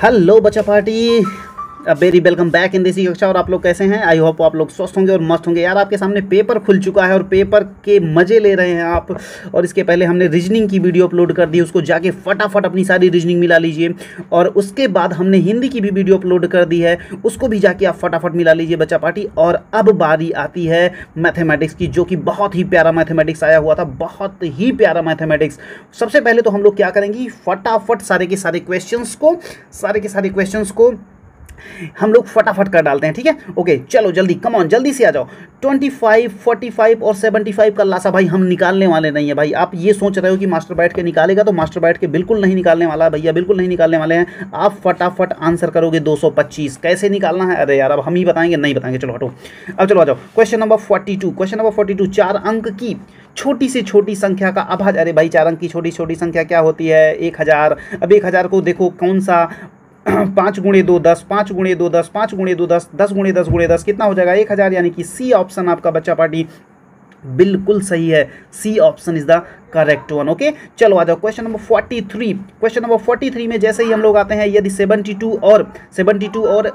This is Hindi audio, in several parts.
हेलो बच्चा party, very welcome back in Desi Kaksha. और आप लोग कैसे हैं? आई होप आप लोग स्वस्थ होंगे और मस्त होंगे। यार आपके सामने पेपर खुल चुका है और पेपर के मज़े ले रहे हैं आप। और इसके पहले हमने रीजनिंग की वीडियो अपलोड कर दी, उसको जाके फटाफट अपनी सारी रीजनिंग मिला लीजिए। और उसके बाद हमने हिंदी की भी वीडियो अपलोड कर दी है, उसको भी जाके आप फटाफट मिला लीजिए बच्चा पार्टी। और अब बारी आती है मैथमेटिक्स की, जो कि बहुत ही प्यारा मैथमेटिक्स आया हुआ था, बहुत ही प्यारा मैथमेटिक्स। सबसे पहले तो हम लोग क्या करेंगे, फटाफट सारे के सारे क्वेश्चंस को हम लोग फटाफट कर डालते हैं, ठीक है? ओके चलो जल्दी, कम ऑन, जल्दी से आ जाओ। 25, 45 और 75 का लासा भाई हम निकालने वाले नहीं है भाई। आप ये सोच रहे हो कि मास्टर बैठ के निकालेगा, तो मास्टर बैठ के बिल्कुल नहीं निकालने वाला है भैया, बिल्कुल नहीं निकालने वाले हैं। आप फटाफट आंसर करोगे 225। कैसे निकालना है? अरे यार अब हम ही बताएंगे, नहीं बताएंगे, चलो हटो। अब चलो आ जाओ क्वेश्चन नंबर 42। 4 अंक की छोटी से छोटी संख्या का अभाज्य। अरे भाई 4 अंक की छोटी छोटी संख्या क्या होती है? 1000। अब 1000 को देखो कौन सा 5 गुणे 2 10, 5 गुणे 2 10, 5 गुणे 2 10, 10 गुणे 10 गुणे 10 कितना हो जाएगा? 1000। यानी कि सी ऑप्शन आपका बच्चा पार्टी बिल्कुल सही है। C option is the correct one. Okay चलो आ जाओ क्वेश्चन नंबर 43। क्वेश्चन नंबर 43 में जैसे ही हम लोग आते हैं, यदि 72 और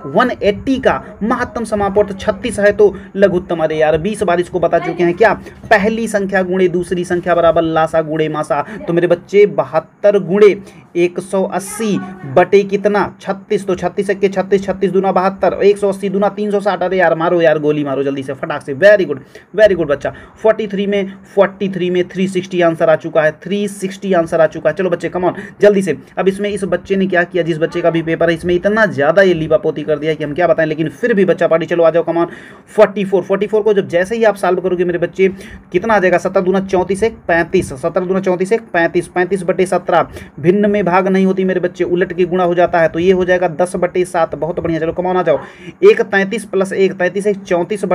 180 का महत्तम समापवर्त 36 है तो लघुत्तम। अरे यार 20 बार इसको बता चुके हैं क्या? पहली संख्या गुणे दूसरी संख्या बराबर लासा गुणे मासा। तो मेरे बच्चे 72 गुणे 180 बटे कितना? 36। तो 36 के 36, 36 दूना 72, 180 दूना 360। अरे यार मारो यार, गोली मारो जल्दी से फटाक से। वेरी गुड बच्चा। 43 में 360 आंसर आ चुका है। 360 आंसर आ चुका है। चलो बच्चे कम ऑन जल्दी से। अब इसमें इस बच्चे ने क्या किया, जिस बच्चे का भी पेपर है, इसमें इतना ज्यादा ये लीपापोती कर दिया कि हम क्या बताएं, लेकिन फिर भी बच्चा पार्टी। चलो आ जाओ कम ऑन। 44 को जब जैसे ही आप सॉल्व करोगे मेरे बच्चे, कितना आ जाएगा? 17 दूना 34 1 35, 17 दूना 34 1 35, 35 बटे 17 भिन्न में भाग नहीं होती मेरे बच्चे, उलट के गुणा हो जाता है, तो ये हो जाएगा 10 बटे 7। बहुत बढ़िया। चलो कम ऑन आ जाओ। 1 33 प्लस 1 33 1 34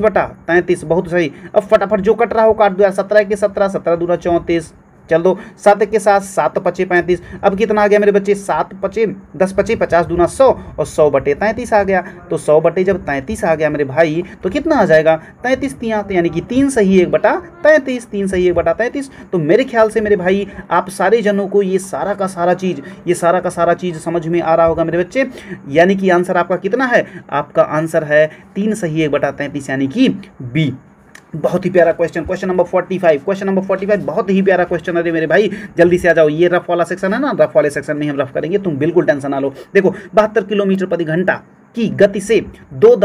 बटा 33। बहुत सही। अब फटाफट जो कट रहा हो काट दो यार। 17 के 17, 17 दूना 34। चल दो 7 के साथ 7 पचे 35। अब कितना आ गया मेरे बच्चे? 7 पचे 10 पचे 50 दूना 100 और 100 बटे 33 आ गया। तो 100 बटे जब 33 आ गया मेरे भाई, तो कितना आ जाएगा? 33 तिया, तो यानी कि 3 सही 1 बटा 33। 3 सही 1 बटा 33। तो मेरे ख्याल से मेरे भाई आप सारे जनों को ये सारा का सारा चीज़ समझ में आ रहा होगा मेरे बच्चे। यानी कि आंसर आपका कितना है? आपका आंसर है 3 सही 1 बटा 33, यानी कि बी। बहुत ही प्यारा क्वेश्चन। क्वेश्चन नंबर 45 बहुत ही प्यारा क्वेश्चन है मेरे भाई। जल्दी से आ जाओ। ये रफ वाला सेक्शन है ना, रफ वाले सेक्शन में हम रफ करेंगे, तुम बिल्कुल टेंशन ना लो। देखो 72 किलोमीटर प्रति घंटा की गति से 2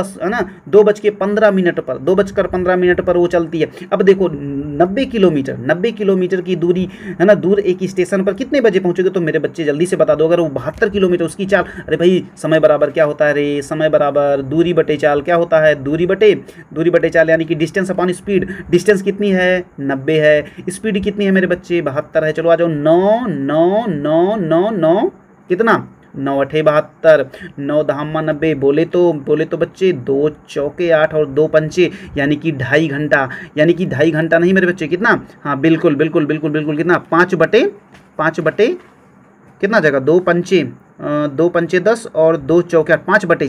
बज के 15 मिनट पर, 2 बजकर 15 मिनट पर वो चलती है। अब देखो 90 किलोमीटर की दूरी है ना, दूर एक स्टेशन पर कितने बजे पहुंचोगे? तो मेरे बच्चे जल्दी से बता दो। अगर वो 72 किलोमीटर उसकी चाल, अरे भाई समय बराबर क्या होता है रे? समय बराबर दूरी बटे चाल। क्या होता है? दूरी बटे चाल, यानी कि डिस्टेंस अपॉन स्पीड। डिस्टेंस कितनी है? 90 है। स्पीड कितनी है मेरे बच्चे? 72 है। चलो आ जाओ। 9 9 9 9 9 कितना? 9 8 72, 9 धामा 90। बोले तो बच्चे 2 चौके 8 और 2 पंचे, यानी कि 2.5 घंटा। यानी कि 2.5 घंटा नहीं मेरे बच्चे, कितना? हाँ बिल्कुल कितना? 5 बटे कितना जाएगा? 2 पंचे 10 और 2 चौके 8, 5 बटे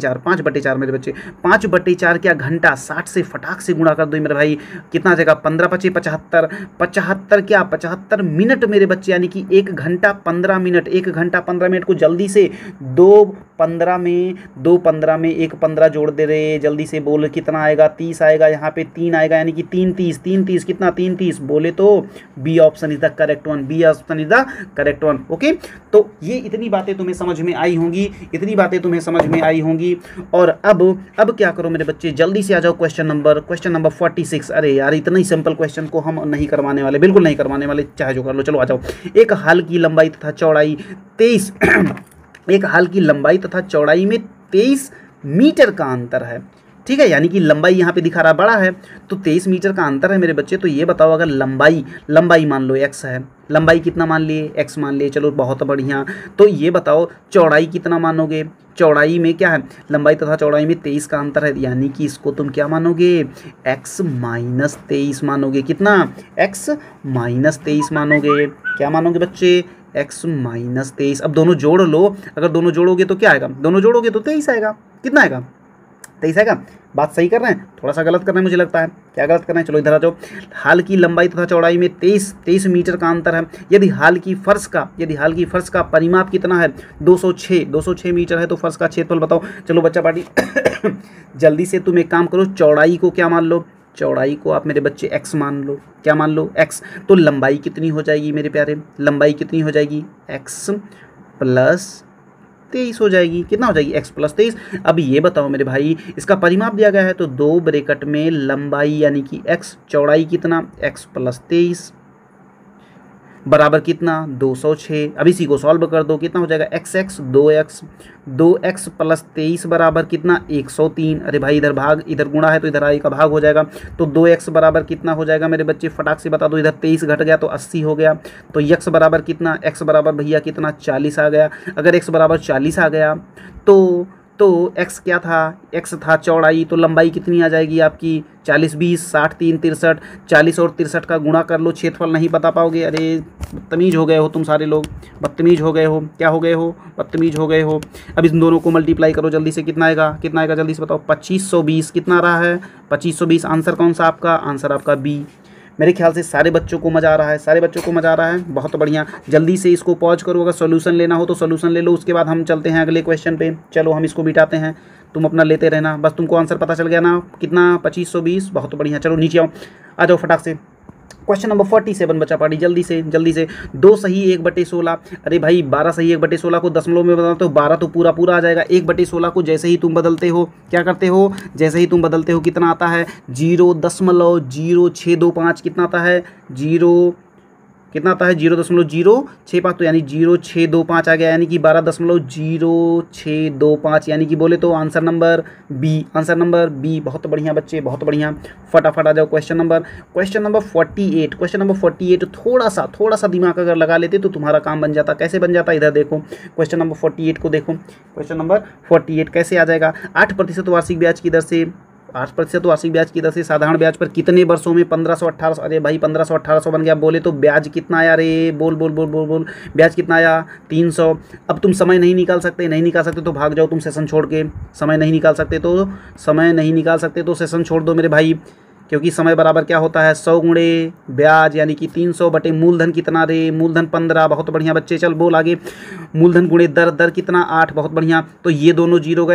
4 मेरे बच्चे। 5 बटे 4 क्या? घंटा। 60 से फटाक से गुणा कर दो मेरे भाई, कितना जाएगा? 15 पचे 75, 75 क्या? 75 मिनट मेरे बच्चे, यानी कि 1 घंटा 15 मिनट। 1 घंटा 15 मिनट को जल्दी से 2:15 में 1 15 जोड़ दे रहे, जल्दी से बोल कितना आएगा? 30 आएगा। यहाँ पे 3 आएगा, यानी कि 3 30 कितना? 3 30। बोले तो B option is the correct one. Okay तो ये इतनी बातें तुम्हें समझ में आई होंगी। और अब क्या करो मेरे बच्चे, जल्दी से आ जाओ क्वेश्चन नंबर 46। अरे यार इतना ही सिंपल क्वेश्चन को हम नहीं करवाने वाले, बिल्कुल नहीं करवाने वाले, चाहे जो कर लो। चलो आ जाओ। एक हाल की लंबाई तथा चौड़ाई 23 मीटर का अंतर है, ठीक है? यानी कि लंबाई यहाँ पे दिखा रहा बड़ा है, तो 23 मीटर का अंतर है मेरे बच्चे। तो ये बताओ, अगर लंबाई मान लो x है, लंबाई कितना मान लिए? x मान लिए। चलो बहुत बढ़िया। तो ये बताओ चौड़ाई कितना मानोगे? चौड़ाई में क्या है? लंबाई तथा चौड़ाई में 23 का अंतर है, यानी कि इसको तुम क्या मानोगे? x माइनस 23 मानोगे। कितना? x माइनस 23 मानोगे। क्या मानोगे बच्चे? x minus 23। अब दोनों जोड़ लो। अगर दोनों जोड़ोगे तो क्या आएगा? दोनों जोड़ोगे तो 23 आएगा। कितना आएगा? 23 आएगा। बात सही कर रहे हैं, थोड़ा सा गलत कर रहे हैं मुझे लगता है। क्या गलत कर रहे हैं, चलो इधर आ जाओ। हाल की लंबाई तथा चौड़ाई में 23 मीटर का अंतर है। यदि हाल की फर्श का परिमाप कितना है, 206 मीटर है, तो फर्श का क्षेत्रफल बताओ। चलो बच्चा पार्टी जल्दी से तुम एक काम करो, चौड़ाई को क्या मान लो, चौड़ाई को आप मेरे बच्चे x मान लो। क्या मान लो, x। तो लंबाई कितनी हो जाएगी मेरे प्यारे, लंबाई कितनी हो जाएगी, x + 23 हो जाएगी। कितना हो जाएगी, x + 23। अब ये बताओ मेरे भाई, इसका परिमाप दिया गया है तो 2 ब्रैकेट में लंबाई यानी कि x, चौड़ाई कितना, x + 23 बराबर कितना, 206। अब इसी को सॉल्व कर दो, कितना हो जाएगा, x 2x + 23 बराबर कितना, 103। अरे भाई इधर भाग, इधर गुणा है तो इधर आई का भाग हो जाएगा। तो 2x बराबर कितना हो जाएगा मेरे बच्चे, फटाक से बता दो। इधर 23 घट गया तो 80 हो गया। तो x बराबर कितना, x बराबर भैया कितना, 40 आ गया। अगर x बराबर 40 आ गया तो x क्या था, x था चौड़ाई, तो लंबाई कितनी आ जाएगी आपकी, 40 20 60 3 63। 40 और 63 का गुणा कर लो, क्षेत्रफल नहीं बता पाओगे। अरे बदतमीज़ हो गए हो तुम सारे लोग, बदतमीज़ हो गए हो। क्या हो गए हो, बदतमीज़ हो गए हो। अब इन दोनों को मल्टीप्लाई करो जल्दी से, कितना आएगा जल्दी से बताओ। 2520 कितना आ रहा है, 2520। आंसर कौन सा आपका, आंसर आपका बी। मेरे ख्याल से सारे बच्चों को मज़ा आ रहा है, सारे बच्चों को मज़ा आ रहा है, बहुत बढ़िया। जल्दी से इसको पॉज करो, अगर सॉल्यूशन लेना हो तो सॉल्यूशन ले लो, उसके बाद हम चलते हैं अगले क्वेश्चन पे। चलो हम इसको बिठाते हैं, तुम अपना लेते रहना, बस तुमको आंसर पता चल गया ना, कितना, 2520, बहुत बढ़िया। चलो नीचे आओ, आ जाओ फटाक से। क्वेश्चन नंबर 47 बच्चा पार्टी, जल्दी से 2 सही 1/16। अरे भाई 12 सही 1/16 को दशमलव में बदलते हो, 12 तो पूरा आ जाएगा। 1/16 को जैसे ही तुम बदलते हो, क्या करते हो, जैसे ही तुम बदलते हो कितना आता है, 0.0625। कितना आता है, 0.65, तो यानी 0625 आ गया, यानी कि 12.0625, यानी कि बोले तो आंसर नंबर बी, बहुत बढ़िया बच्चे, बहुत बढ़िया। फटाफट आ जाओ क्वेश्चन नंबर 48। क्वेश्चन नंबर 48 थोड़ा सा दिमाग अगर लगा लेते तो तुम्हारा काम बन जाता। कैसे बन जाता, इधर देखो, क्वेश्चन नंबर 48 को देखो। क्वेश्चन नंबर 48 कैसे आ जाएगा, 8% वार्षिक ब्याज की दर से, 8% वार्षिक ब्याज की दर से साधारण ब्याज पर कितने वर्षों में 1500-1800। अरे भाई 1500-1800 बन गया, बोले तो ब्याज कितना आया रे, बोल ब्याज कितना आया, 300। अब तुम समय नहीं निकाल सकते तो भाग जाओ तुम सेशन छोड़ के। समय नहीं निकाल सकते तो सेशन छोड़ दो मेरे भाई, क्योंकि समय बराबर क्या होता है, 100 गुणे ब्याज, यानी कि 300 बटे मूलधन कितना रे, मूलधन 15। बहुत बढ़िया बच्चे, चल बोल आगे। मूलधन गुणे दर कितना, 8। बहुत बढ़िया। तो ये दोनों जीरो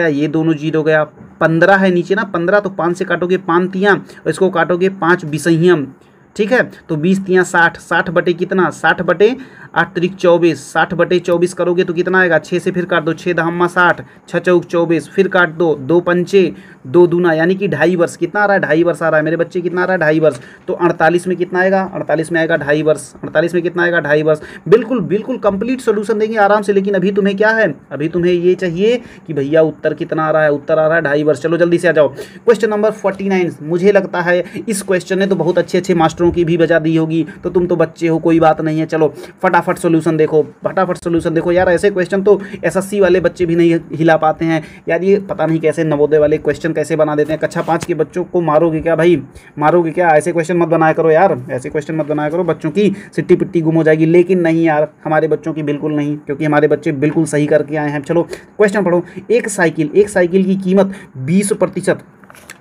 गया, 15 है नीचे ना, 15, तो 5 से काटोगे 5 तियाँ, और इसको काटोगे 5 बिसहियम, ठीक है। तो 20 तियाँ 60 बटे कितना, 60 बटे 8 त्रिक 24, 60 बटे 24 करोगे तो कितना आएगा, 6 से फिर काट दो, 6 दहम्मा 60, 6 चौक 24, फिर काट दो, 2 पंचे 2 दूना, यानी कि 2.5 वर्ष। कितना आ रहा है, 2.5 वर्ष आ रहा है मेरे बच्चे, कितना आ रहा है, 2.5 वर्ष। तो 48 में कितना आएगा, 48 में आएगा 2.5 वर्ष। 48 में कितना आएगा, 2.5 वर्ष। बिल्कुल कंप्लीट सोल्यूशन देंगे आराम से, लेकिन अभी तुम्हें क्या है, अभी तुम्हें ये चाहिए कि भैया उत्तर कितना आ रहा है, उत्तर आ रहा है 2.5 वर्ष। चलो जल्दी से आ जाओ। क्वेश्चन नंबर 49, मुझे लगता है इस क्वेश्चन ने तो बहुत अच्छे मास्टरों की भी बजा दी होगी, तो तुम तो बच्चे हो, कोई बात नहीं है। चलो फटाफट सोल्यूशन देखो यार, ऐसे क्वेश्चन तो एसएससी वाले बच्चे भी नहीं हिला पाते हैं यार। ये पता नहीं कैसे नवोदय वाले क्वेश्चन कैसे बना देते हैं। कक्षा 5 के बच्चों को मारोगे क्या भाई, मारोगे क्या, ऐसे क्वेश्चन मत बनाया करो यार, ऐसे क्वेश्चन मत बनाया करो, बच्चों की सिट्टी पिट्टी गुम हो जाएगी। लेकिन नहीं यार, हमारे बच्चों की बिल्कुल नहीं, क्योंकि हमारे बच्चे बिल्कुल सही करके आए हैं। चलो क्वेश्चन पढ़ो। एक साइकिल की कीमत 20%,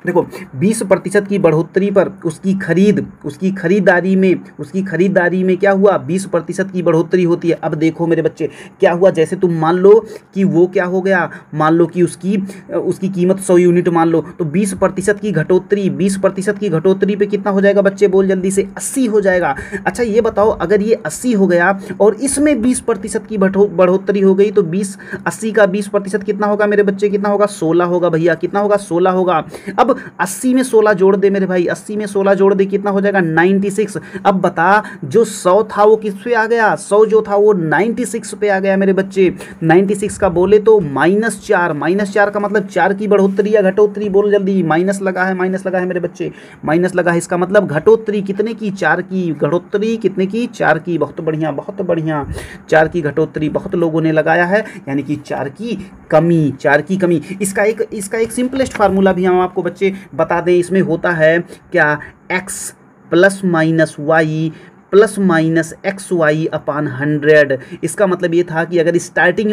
देखो 20% की बढ़ोतरी पर उसकी खरीदारी में क्या हुआ, 20% की बढ़ोतरी होती है। अब देखो मेरे बच्चे क्या हुआ, जैसे तुम मान लो कि वो क्या हो गया, मान लो कि उसकी कीमत 100 यूनिट मान लो, तो 20% की घटोतरी पे कितना हो जाएगा बच्चे, बोल जल्दी से, 80 हो जाएगा। अच्छा ये बताओ, अगर ये 80 हो गया और इसमें 20% की बढ़ोतरी हो गई, तो 80 का 20% कितना होगा मेरे बच्चे, कितना होगा, 16 होगा भैया, कितना होगा, 16 होगा। अब 80 में 16 जोड़ दे मेरे भाई, 80 में 16 जोड़ दे, कितना हो जाएगा, 96। अब बता, जो 100 था वो किस पे आ गया, 100 जो था वो 96 पे आ गया मेरे बच्चे। 96 का बोले तो -4 का मतलब 4 की बढ़ोतरी या घटोतरी, बोल जल्दी। माइनस लगा है मेरे बच्चे, माइनस लगा है, इसका मतलब घटोतरी कितने की, 4 की। घटोतरी कितने की, 4 की। बहुत बढ़िया 4 की घटोतरी बहुत लोगों ने लगाया है, यानी कि 4 की कमी। इसका एक सिंपलेस्ट फार्मूला भी हम आपको बच्चे बता दें, इसमें होता है क्या, x + - y plus minus X Y अपान 100। इसका मतलब ये था कि अगर स्टार्टिंग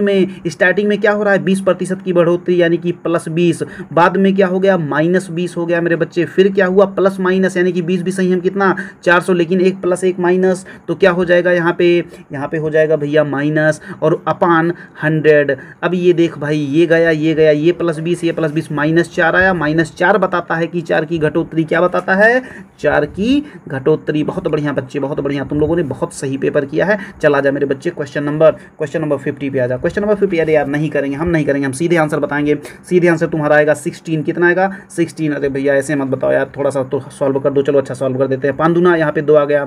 में क्या हो रहा है 20% की बढ़ोतरी यानी कि +20, बाद में क्या हो गया -20 हो गया मेरे बच्चे, फिर क्या हुआ प्लस माइनस यानी कि 20 भी सही हम कितना 400, लेकिन एक प्लस एक माइनस, तो क्या हो जाएगा यहाँ पे हो जाएगा भैया माइनस और अपान 100। अब ये देख भाई ये गया ये +20 ये +20 -4 आया, -4 बताता है कि 4 की घटोत्तरी, क्या बताता है 4 की घटोत्तरी। बहुत बढ़िया बच्चे बहुत बढ़िया, तुम लोगों ने बहुत सही पेपर किया है। चला जा मेरे बच्चे क्वेश्चन नंबर 50 पे आ जा। क्वेश्चन नंबर 50 अरे यार नहीं करेंगे हम सीधे आंसर बताएंगे। सीधे आंसर तुम्हारा आएगा 16। कितना आएगा 16। अरे भैया ऐसे मत बताओ यार, थोड़ा सा तो सॉल्व कर दो। चलो अच्छा सॉल्व कर देते हैं। 5 दूना यहाँ पे 2 आ गया,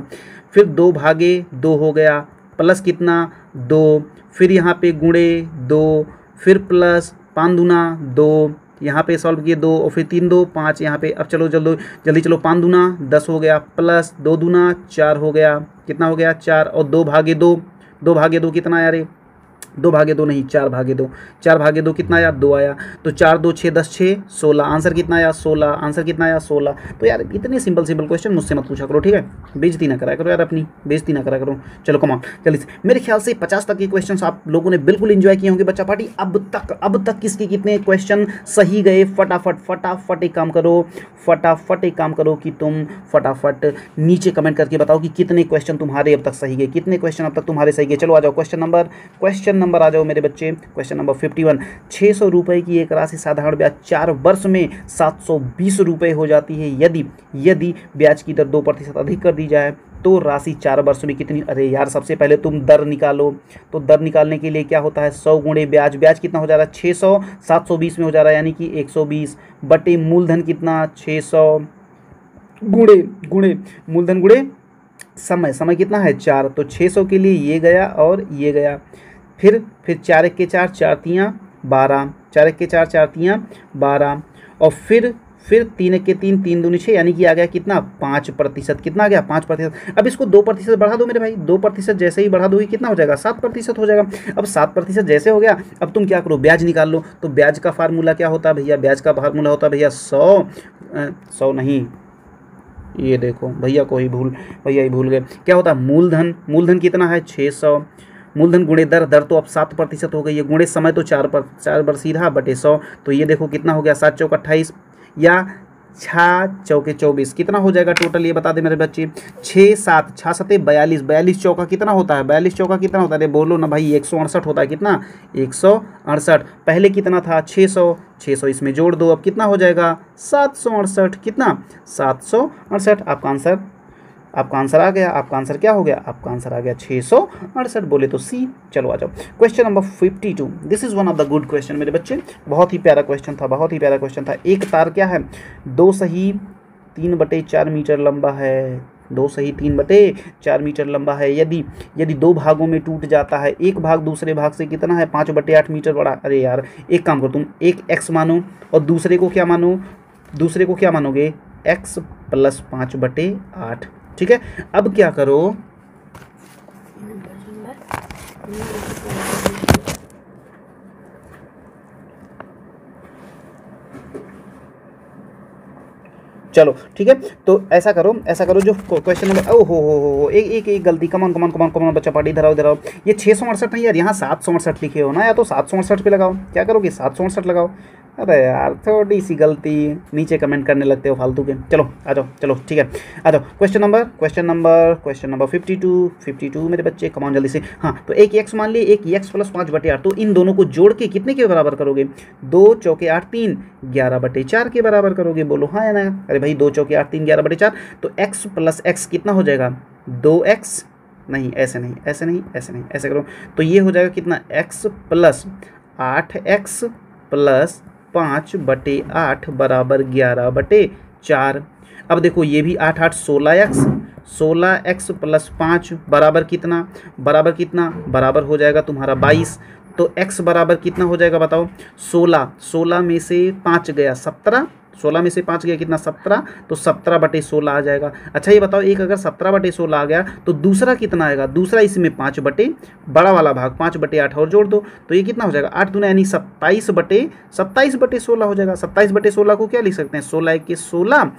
फिर 2 भागे 2 हो गया, प्लस कितना 2, फिर यहाँ पे गुणे 2, फिर प्लस 5 दूना 2, यहाँ पे सॉल्व किए 2 और फिर 3 2 5 यहाँ पे। अब चलो जल्दी चलो, 5 दूना 10 हो गया, प्लस 2 दूना 4 हो गया, कितना हो गया 4, और 2 भागे 2 कितना आया रे, 2 भागे 2 नहीं 4 भागे 2, 4 भागे 2 कितना आया 2 आया, तो 4 2 6 10 6 16, आंसर कितना आया 16, आंसर कितना आया 16। तो यार इतने सिंपल क्वेश्चन मुझसे मत पूछा करो, ठीक है, बेइज्जती ना करा करो यार, अपनी बेइज्जती ना करा करो। चलो कम ऑन जल्दी से। मेरे ख्याल से 50 तक के क्वेश्चन आप लोगों ने बिल्कुल एंजॉय किए होंगे बच्चा पार्टी। अब तक किसके कितने क्वेश्चन सही गए, फटाफट एक काम करो कि तुम फटाफट नीचे कमेंट करके बताओ कि कितने क्वेश्चन तुम्हारे अब तक सही गए, कितने क्वेश्चन अब तक तुम्हारे सही गए। चलो आ जाओ क्वेश्चन नंबर आ जाओ मेरे बच्चे। Question number 51। 600 रुपये की एक राशि साधारण ब्याज 4 वर्ष में 720 रुपये हो जाती है। यदि ब्याज की दर 2% अधिक कर दी जाए तो राशि 4 वर्ष में कितनी। अरे यार सबसे पहले तुम दर निकालो, तो दर निकालने के लिए क्या होता है 100 गुणे ब्याज कितना हो जा रहा है 600, 720 में हो जा रहा है यानी कि 120 बटे मूलधन कितना 600 गुणे मूलधन गुणे समय कितना है 4, तो 600 के लिए ये गया और ये गया, फिर 4 1 के 4 4 3 12, 4 1 के 4 4 3 12, और फिर 3 1 के 3 3 दूनी 6 यानी कि आ गया कितना 5%। कितना आ गया 5%। अब इसको 2% बढ़ा दो मेरे भाई, 2% जैसे ही बढ़ा दोगे कितना हो जाएगा 7% हो जाएगा। अब 7% जैसे हो गया, अब तुम क्या करो ब्याज निकाल लो। तो ब्याज का फार्मूला क्या होता है भैया, ब्याज का फार्मूला होता है भैया 100 नहीं, ये देखो भैया ही भूल गए, क्या होता है मूलधन कितना है 600, मूलधन गुणे दर तो अब 7% हो गई है, गुणे समय तो 4 बार सीधा बटे 100, तो ये देखो कितना हो गया 7 चौक 28 या 6 चौके 24, कितना हो जाएगा टोटल ये बता दे मेरे बच्चे। 6 7 6 7 42, 42 चौका कितना होता है, 42 चौका कितना होता है, अरे बोलो ना भाई 168 होता है। कितना 168, पहले कितना था 600 इसमें जोड़ दो, अब कितना हो जाएगा 768, कितना 768। आपका आंसर आ गया। आपका आंसर क्या हो गया, आपका आंसर आ गया 668, बोले तो सी। चलो आ जाओ question number 52। This is one of the good question मेरे बच्चे, बहुत ही प्यारा क्वेश्चन था। एक तार क्या है 2 सही 3/4 मीटर लंबा है, 2 सही 3/4 मीटर लंबा है। यदि 2 भागों में टूट जाता है, एक भाग दूसरे भाग से कितना है 5/8 मीटर बड़ा। अरे यार एक काम करो तुम, एक x मानो और दूसरे को क्या मानोगे x + 5/8, ठीक है। अब क्या करो, चलो ठीक है, तो ऐसा करो जो क्वेश्चन नंबर एक गलती, कमान बच्चा पार्टी इधर आओ। ये 668 नहीं यार, यहाँ 768 लिखे हो ना, या तो 768 पे लगाओ। क्या करोगे 768 लगाओ। अरे यार थोड़ी सी गलती, नीचे कमेंट करने लगते हो फालतू के। चलो आ जाओ, चलो ठीक है आ जाओ। क्वेश्चन नंबर 52 मेरे बच्चे, कमान जल्दी से। हाँ तो एक x मान लिए, एक x + 5/8, तो इन दोनों को जोड़ के कितने के बराबर करोगे 2 चौके 8 3 11/4 के बराबर करोगे। बोलो हाँ या ना। अरे भाई 2 चौके 8 3 11/4, तो x + x कितना हो जाएगा 2x, नहीं ऐसे नहीं, ऐसे करो तो ये हो जाएगा कितना x + 8x + 5/8 बराबर 11/4। अब देखो ये भी 8 8 16x + 5 बराबर कितना बराबर हो जाएगा तुम्हारा 22। तो x बराबर कितना हो जाएगा बताओ 16 में से 5 गया 17, 16 में से 5 गया कितना 17, तो 17/16 आ जाएगा। अच्छा ये बताओ, एक अगर 17/16 आ गया तो दूसरा कितना आएगा, दूसरा इसमें 5 बड़ा वाला भाग 5/8 और जोड़ दो, तो ये कितना हो जाएगा 8 दूना यानी 27/16 हो जाएगा। 27/16 को क्या लिख सकते हैं 16 1 के 16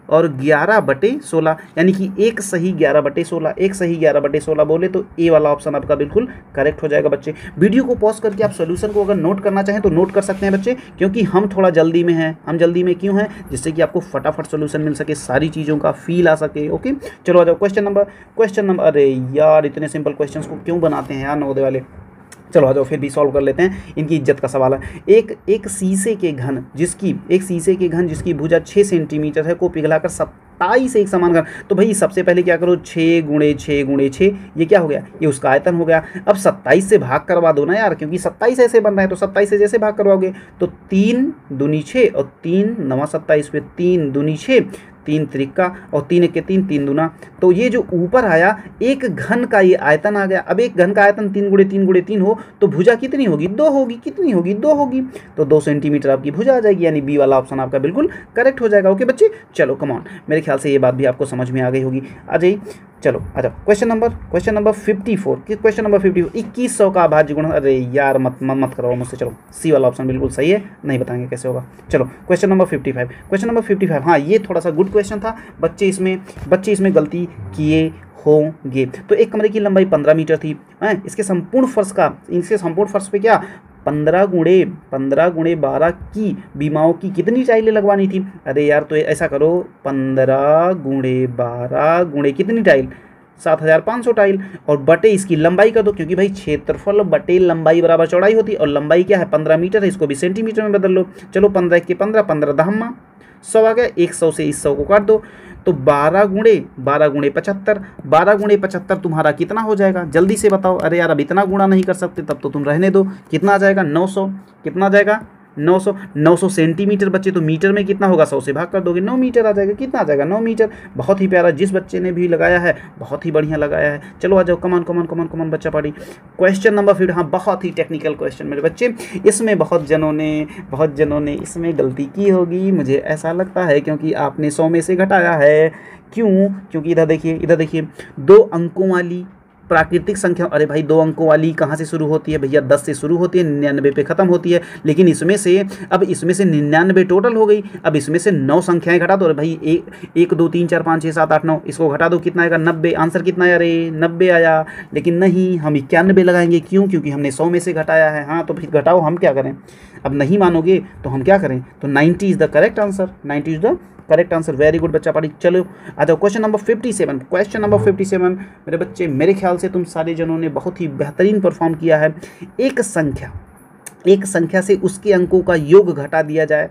और 11/16, यानी कि एक सही 11/16, एक सही 11/16 बोले तो ए वाला ऑप्शन आपका बिल्कुल करेक्ट हो जाएगा बच्चे। वीडियो को पॉज करके आप सोल्यूशन को अगर नोट करना चाहें तो नोट कर सकते हैं बच्चे, क्योंकि हम थोड़ा जल्दी में हैं। हम जल्दी में क्यों हैं? जिससे कि आपको फटाफट सोल्यूशन मिल सके, सारी चीज़ों का फील आ सके। ओके, चलो आ जाओ क्वेश्चन नंबर। अरे यार, इतने सिंपल क्वेश्चंस को क्यों बनाते हैं यार नवोदय वाले। चलो आ जाओ फिर भी सॉल्व कर लेते हैं, इनकी इज्जत का सवाल है। एक शीशे के घन जिसकी भुजा 6 सेंटीमीटर है को पिघलाकर 27 एक समान घन। तो भाई सबसे पहले क्या करो, 6 गुणे 6 गुणे 6, ये क्या हो गया? ये उसका आयतन हो गया। अब 27 से भाग करवा दो ना यार, क्योंकि 27 ऐसे बन रहा है, तो 27 से जैसे भाग करवाओगे तो 3 दूनी 6 और 3 9 27 पे 3 दूनी 6, 3 त्रिका और 3 1 के 3, 3 दूना। तो ये जो ऊपर आया एक घन का ये आयतन आ गया। अब एक घन का आयतन 3 गुणे 3 गुणे 3 हो तो भुजा कितनी होगी? 2 होगी। कितनी होगी? 2 होगी। तो 2 सेंटीमीटर आपकी भुजा आ जाएगी, यानी बी वाला ऑप्शन आपका बिल्कुल करेक्ट हो जाएगा। ओके बच्चे, चलो कम ऑन, मेरे ख्याल से ये बात भी आपको समझ में आ गई होगी। आ जाइए, चलो आ जाओ क्वेश्चन नंबर 54। क्वेश्चन नंबर 54, 2100 का अभाज्य गुणन। अरे यार मत करो मुझसे। चलो सी वाला ऑप्शन बिल्कुल सही है, नहीं बताएंगे कैसे होगा। चलो क्वेश्चन नंबर 55। हाँ, ये थोड़ा सा गुड क्वेश्चन था। बच्चे इसमें गलती किए होंगे। तो एक कमरे की लंबाई 15 मीटर थी। इसके संपूर्ण फर्श पे क्या 15 गुणे 12 की बीमाओं की कितनी टाइलें लगवानी थी? अरे यार, तो ऐसा करो, 15 गुणे 12 गुणे कितनी टाइल? 7500 टाइल, और बटे इसकी लंबाई कर दो, क्योंकि भाई क्षेत्रफल बटे लंबाई बराबर चौड़ाई होती है, और लंबाई क्या है? 15 मीटर है, इसको भी सेंटीमीटर में बदल लो। चलो 15 के 15, 15 दहम्मा 100 आ गया। 100 से इस 100 को काट दो, तो 12 गुणे 75, 12 गुणे 75 तुम्हारा कितना हो जाएगा? जल्दी से बताओ। अरे यार, अब इतना गुणा नहीं कर सकते, तब तो तुम रहने दो। कितना आ जाएगा? 900। कितना आ जाएगा? 900 सेंटीमीटर बच्चे, तो मीटर में कितना होगा? 100 से भाग कर दोगे, 9 मीटर आ जाएगा। कितना आ जाएगा? 9 मीटर। बहुत ही प्यारा, जिस बच्चे ने भी लगाया है बहुत ही बढ़िया लगाया है। चलो आ जाओ, कमान बच्चा पार्टी। Question number 5। हाँ, बहुत ही टेक्निकल क्वेश्चन मेरे बच्चे। इसमें बहुत जनों ने इसमें गलती की होगी, मुझे ऐसा लगता है, क्योंकि आपने 100 में से घटाया है। क्यों? क्योंकि इधर देखिए 2 अंकों वाली प्राकृतिक संख्या। अरे भाई, 2 अंकों वाली कहाँ से शुरू होती है भैया? 10 से शुरू होती है, 99 पे खत्म होती है। लेकिन इसमें से 99 टोटल हो गई। अब इसमें से 9 संख्याएं घटा दो। अरे भाई, 1 2 3 4 5 6 7 8 9, इसको घटा दो, कितना आएगा? 90। आंसर कितना आया? अरे 90 आया। लेकिन नहीं, हम 91 लगाएंगे। क्यों? क्योंकि हमने 100 में से घटाया है। हाँ, तो फिर घटाओ, हम क्या करें? अब नहीं मानोगे तो हम क्या करें? तो 90 is the correct answer. 90 is the correct answer. Very good बच्चा पार्टी। चलो आ जाओ क्वेश्चन नंबर 57। क्वेश्चन नंबर 57 मेरे बच्चे, मेरे ख्याल से तुम सारे जनों ने बहुत ही बेहतरीन परफॉर्म किया है। एक संख्या से उसके अंकों का योग घटा दिया जाए,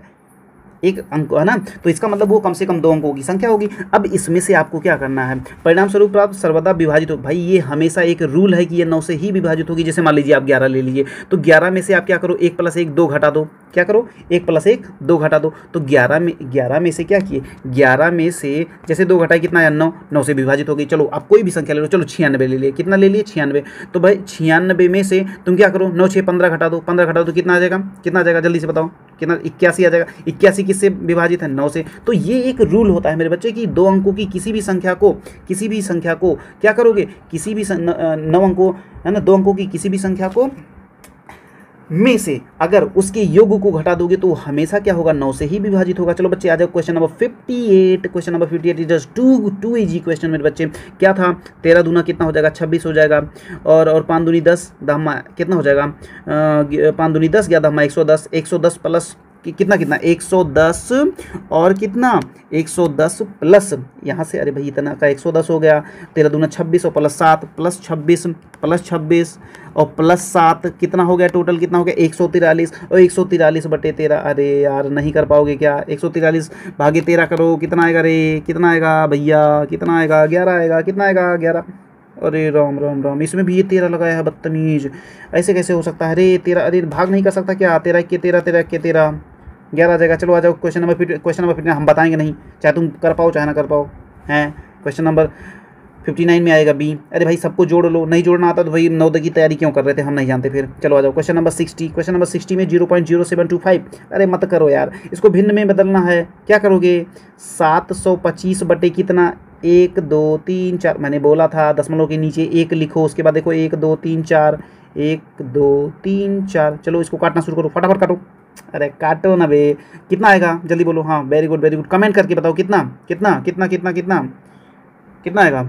एक अंक है ना, तो इसका मतलब वो कम से कम 2 अंकों की संख्या होगी। अब इसमें से आपको क्या करना है? परिणाम स्वरूप प्राप्त सर्वदा विभाजित हो। भाई, ये हमेशा एक रूल है कि ये 9 से ही विभाजित होगी। जैसे मान लीजिए आप 11 ले लीजिए, तो 11 में से आप क्या करो? 1 + 1 2 घटा दो। क्या करो? 1 + 1 2 घटा दो। तो 11 में से क्या किए? 11 में से जैसे 2 घटाए, कितना आया? 9। 9 से विभाजित हो गई। चलो आप कोई भी संख्या ले लो। चलो 96 ले लिए। कितना ले लिए? 96। तो भाई 96 में से तुम क्या करो? 9 6 15 घटा दो। 15 घटा दो, कितना आ जाएगा? कितना आ जाएगा? जल्दी से बताओ। कितना? 81 आ जाएगा। 81 किससे विभाजित है? 9 से। तो ये एक रूल होता है मेरे बच्चे कि 2 अंकों की किसी भी संख्या को क्या करोगे? किसी भी 9 अंकों है ना, 2 अंकों की किसी भी संख्या को में से अगर उसके योग को घटा दोगे तो हमेशा क्या होगा? 9 से ही विभाजित होगा। चलो बच्चे आ जाओ question number 58। Question number 58 is just too easy question मेरे बच्चे। क्या था? 13 दूना कितना हो जाएगा? 26 हो जाएगा। और 5 दूनी 10, दहमा कितना हो जाएगा? 5 दूनी 10 या दहमा 110। 110 प्लस कितना 110 और कितना 110 प्लस यहाँ से, अरे भाई इतना का 110 हो गया। 13 दूना 26 और प्लस 7 प्लस 26 और प्लस 7 कितना हो गया? टोटल कितना हो गया? 143 और 143/13। अरे यार नहीं कर पाओगे क्या? 143 भागे 13 करो, कितना आएगा रे? कितना आएगा भैया? कितना आएगा? 11 आएगा। कितना आएगा? 11। अरे राम राम राम, इसमें भी ये 13 लगाया है, बदतमीज। ऐसे कैसे हो सकता है? अरे 13, अरे भाग नहीं कर सकता क्या? 13 के 13, 13 के 13, 11 आ जाएगा। चलो आ जाओ क्वेश्चन नंबर 59। हम बताएंगे नहीं, चाहे तुम कर पाओ चाहे ना कर पाओ। हैं क्वेश्चन नंबर 59 में आएगा बी। अरे भाई सबको जोड़ लो, नहीं जोड़ना आता तो भाई नवोदय की तैयारी क्यों कर रहे थे, हम नहीं जानते फिर। चलो आ जाओ क्वेश्चन नंबर 60। क्वेश्चन नंबर 60 में 0.0725। अरे मत करो यार, इसको भिन्न में बदलना है। क्या करोगे? 725 बटे कितना? 1 2 3 4। मैंने बोला था दशमलव के नीचे 1 लिखो, उसके बाद देखो 1 2 3 4, 1 2 3 4। चलो इसको काटना शुरू करो, फटाफट काटो। अरे काटो ना बे, कितना आएगा जल्दी बोलो। हाँ very good very good, comment करके बताओ कितना कितना कितना कितना कितना कितना आएगा।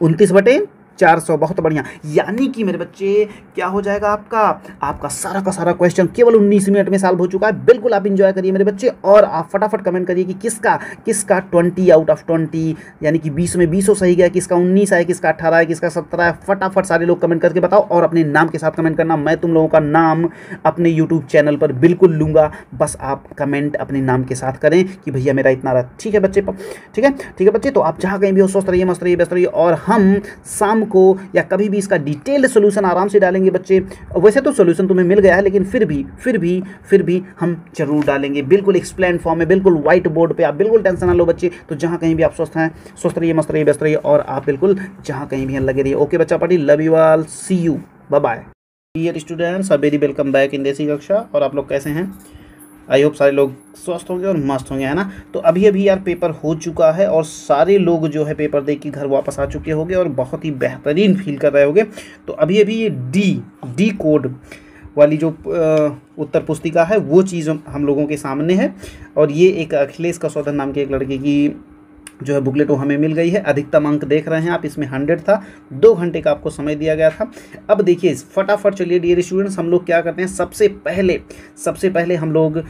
29/400, बहुत बढ़िया। यानी कि मेरे बच्चे क्या हो जाएगा आपका, आपका सारा का सारा क्वेश्चन केवल 19 मिनट में सॉल्व हो चुका है। बिल्कुल आप इंजॉय करिए मेरे बच्चे, और आप फटाफट कमेंट करिए कि किसका किसका 20 आउट ऑफ 20 यानी कि 20 में 20 सही गया, किसका 19 है, किसका 18 है, किसका 17 है। फटाफट सारे लोग कमेंट करके बताओ, और अपने नाम के साथ कमेंट करना। मैं तुम लोगों का नाम अपने यूट्यूब चैनल पर बिल्कुल लूँगा, बस आप कमेंट अपने नाम के साथ करें कि भैया मेरा इतना रहा। ठीक है बच्चे, ठीक है बच्चे। तो आप जहाँ कहीं भी हो स्वस्थ रहिए, मस्त रहिए, व्यस्त रहिए, और हम शाम को या कभी भी इसका डिटेल्ड सोल्यूशन आराम से डालेंगे बच्चे। वैसे तो सोल्यूशन तुम्हें मिल गया है, लेकिन फिर भी हम जरूर डालेंगे, बिल्कुल एक्सप्लेन फॉर्म में, बिल्कुल व्हाइट बोर्ड पे। आप बिल्कुल टेंशन ना लो बच्चे। तो जहाँ कहीं भी आप स्वस्थ हैं, स्वस्थ रहिए, मस्त रहिए, व्यस्त रहिए, और आप बिल्कुल जहाँ कहीं भी लगे रहिए। ओके बच्चा party, love you all, see you, bye bye. Dear students, very welcome back in Desi Kaksha. और आप लोग कैसे हैं? आई होप सारे लोग स्वस्थ होंगे और मस्त होंगे, है ना। तो अभी अभी यार पेपर हो चुका है, और सारे लोग जो है पेपर दे के घर वापस आ चुके होंगे, और बहुत ही बेहतरीन फील कर रहे होंगे। तो अभी अभी ये डी कोड वाली जो उत्तर पुस्तिका है, वो चीज़ हम लोगों के सामने है। और ये एक अखिलेश कसौदन नाम के एक लड़के की जो है बुकलेट वो हमें मिल गई है। अधिकतम अंक देख रहे हैं आप, इसमें 100 था। 2 घंटे का आपको समय दिया गया था। अब देखिए फटाफट चलिए डियर स्टूडेंट्स, हम लोग क्या करते हैं, सबसे पहले हम लोग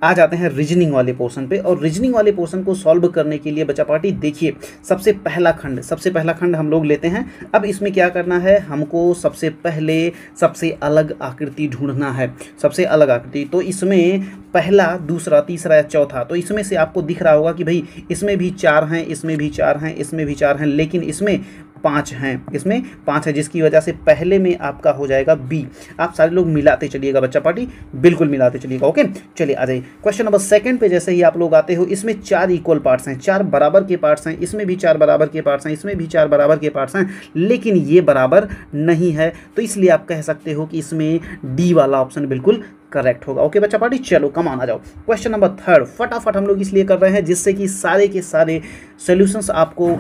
आ जाते हैं रीजनिंग वाले पोर्शन पे। और रीजनिंग वाले पोर्शन को सॉल्व करने के लिए बच्चा पार्टी देखिए, सबसे पहला खंड हम लोग लेते हैं। अब इसमें क्या करना है, हमको सबसे पहले सबसे अलग आकृति ढूंढना है, सबसे अलग आकृति। तो इसमें पहला, दूसरा, तीसरा या चौथा, तो इसमें से आपको दिख रहा होगा कि भाई इसमें भी 4 हैं, इसमें भी 4 हैं, इसमें भी 4 हैं, लेकिन इसमें 5 हैं, इसमें 5 है, जिसकी वजह से पहले में आपका हो जाएगा बी। आप सारे लोग मिलाते चलिएगा बच्चा पार्टी, बिल्कुल मिलाते चलिएगा। ओके चलिए आ जाइए क्वेश्चन नंबर 2 पे। जैसे ही आप लोग आते हो, इसमें 4 इक्वल पार्ट्स हैं, 4 बराबर के पार्ट्स हैं, इसमें भी 4 बराबर के पार्ट्स हैं, इसमें भी 4 बराबर के पार्ट्स हैं, लेकिन ये बराबर नहीं है। तो इसलिए आप कह सकते हो कि इसमें डी वाला ऑप्शन बिल्कुल करेक्ट होगा। ओके बच्चा पार्टी, चलो कम आ जाओ। क्वेश्चन नंबर 3 फटाफट हम लोग इसलिए कर रहे हैं जिससे कि सारे के सारे सॉल्यूशंस आपको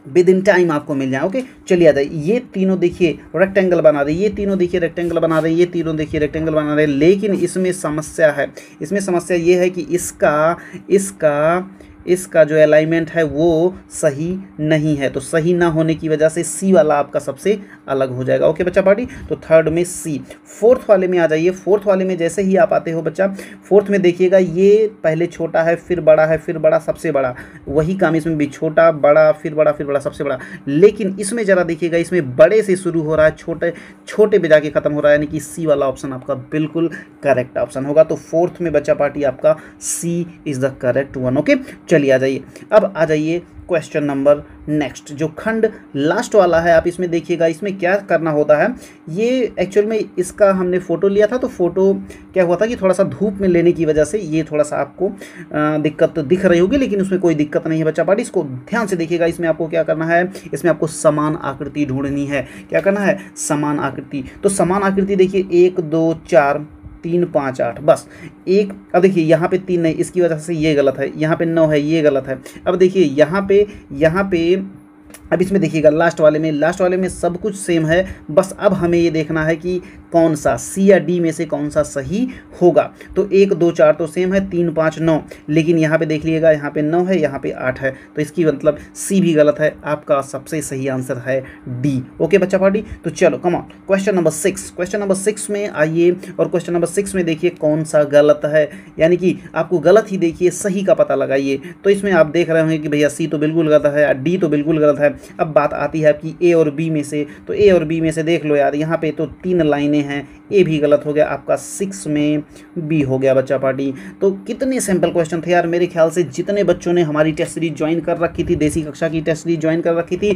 विद इन टाइम आपको मिल जाए। ओके चलिए आ जाइए। ये तीनों देखिए रेक्टेंगल बना रहे, ये तीनों देखिए रेक्टेंगल बना रहे, ये तीनों देखिए रेक्टेंगल बना रहे, लेकिन इसमें समस्या है। इसमें समस्या ये है कि इसका जो अलाइनमेंट है वो सही नहीं है। तो सही ना होने की वजह से सी वाला आपका सबसे अलग हो जाएगा। ओके बच्चा पार्टी, तो 3rd में सी। 4th वाले में आ जाइए। 4th वाले में जैसे ही आप आते हो बच्चा, 4th में देखिएगा ये पहले छोटा है, फिर बड़ा है, फिर बड़ा, सबसे बड़ा। वही काम इसमें भी, छोटा बड़ा फिर बड़ा फिर बड़ा सबसे बड़ा। लेकिन इसमें ज़रा देखिएगा, इसमें बड़े से शुरू हो रहा है, छोटे पे जाके खत्म हो रहा है, यानी कि सी वाला ऑप्शन आपका बिल्कुल करेक्ट ऑप्शन होगा। तो 4th में बच्चा पार्टी आपका C is the correct one. Okay चलिए आ जाइए। अब आ जाइए क्वेश्चन नंबर नेक्स्ट, जो खंड लास्ट वाला है। आप इसमें देखिएगा, इसमें क्या करना होता है। ये एक्चुअल में इसका हमने फ़ोटो लिया था, तो फ़ोटो क्या हुआ था कि थोड़ा सा धूप में लेने की वजह से ये थोड़ा सा आपको दिक्कत तो दिख रही होगी, लेकिन उसमें कोई दिक्कत नहीं है बच्चा पार्टी। इसको ध्यान से देखिएगा। इसमें आपको क्या करना है, इसमें आपको समान आकृति ढूंढनी है। क्या करना है, समान आकृति। तो समान आकृति देखिए, 1 2 4 3 5 8, बस एक। अब देखिए यहाँ पे 3 नहीं, इसकी वजह से ये गलत है। यहाँ पे 9 है, ये गलत है। अब देखिए यहाँ पे अब इसमें देखिएगा लास्ट वाले में सब कुछ सेम है। बस अब हमें ये देखना है कि कौन सा सी या डी में से कौन सा सही होगा। तो 1 2 4 तो सेम है, 3 5 9, लेकिन यहाँ पे देख लीजिएगा, यहाँ पे 9 है, यहाँ पे 8 है, तो इसकी मतलब सी भी गलत है। आपका सबसे सही आंसर है डी। ओके बच्चा पार्टी, तो चलो कम ऑन। क्वेश्चन नंबर 6 में आइए, और क्वेश्चन नंबर 6 में देखिए कौन सा गलत है, यानी कि आपको गलत ही देखिए, सही का पता लगाइए। तो इसमें आप देख रहे होंगे कि भैया सी तो बिल्कुल गलत है, डी तो बिल्कुल गलत है। अब बात आती है आपकी ए और बी में से। तो ए और बी में से देख लो यार, यहाँ पे तो 3 लाइनें हैं, ए भी गलत हो गया, आपका 6 में बी हो गया बच्चा पार्टी। तो कितने सिंपल क्वेश्चन थे यार। मेरे ख्याल से जितने बच्चों ने हमारी टेस्ट सीरीज ज्वाइन कर रखी थी, देसी कक्षा की टेस्ट सीरीज ज्वाइन कर रखी थी,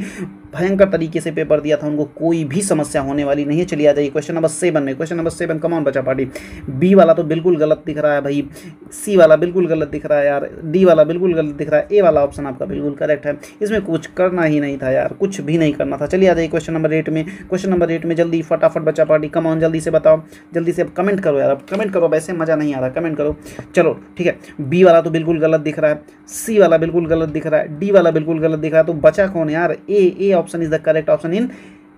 भयंकर तरीके से पेपर दिया था, उनको कोई भी समस्या होने वाली नहीं है। चलिए आ जाइए क्वेश्चन नंबर 7 में। क्वेश्चन नंबर 7 कम ऑन बच्चा पार्टी। बी वाला तो बिल्कुल गलत दिख रहा है भाई, सी वाला बिल्कुल गलत दिख रहा है यार, डी वाला बिल्कुल गलत दिख रहा है, ए वाला ऑप्शन आपका बिल्कुल करेक्ट है। इसमें कुछ करना ही नहीं था यार, कुछ भी नहीं करना था। चलिए आ जाइए क्वेश्चन नंबर 8 में। क्वेश्चन नंबर 8 में जल्दी फटाफट बच्चा पार्टी, कम ऑन जल्दी से बताओ, जल्दी से कमेंट करो यार, अब कमेंट करो, वैसे मज़ा नहीं आ रहा, कमेंट करो। चलो ठीक है, बी वाला तो बिल्कुल गलत दिख रहा है, सी वाला बिल्कुल गलत दिख रहा है, डी वाला बिल्कुल गलत दिख रहा है, तो बचा कौन यार, A option is the correct option in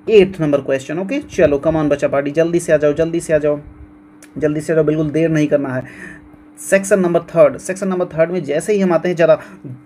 8 number question. Okay चलो कमान बच्चा पार्टी, जल्दी से आ जाओ, जल्दी से आ जाओ, जल्दी से आ जाओ, बिल्कुल देर नहीं करना है। Section number third, section number third में जैसे ही हम आते हैं, जरा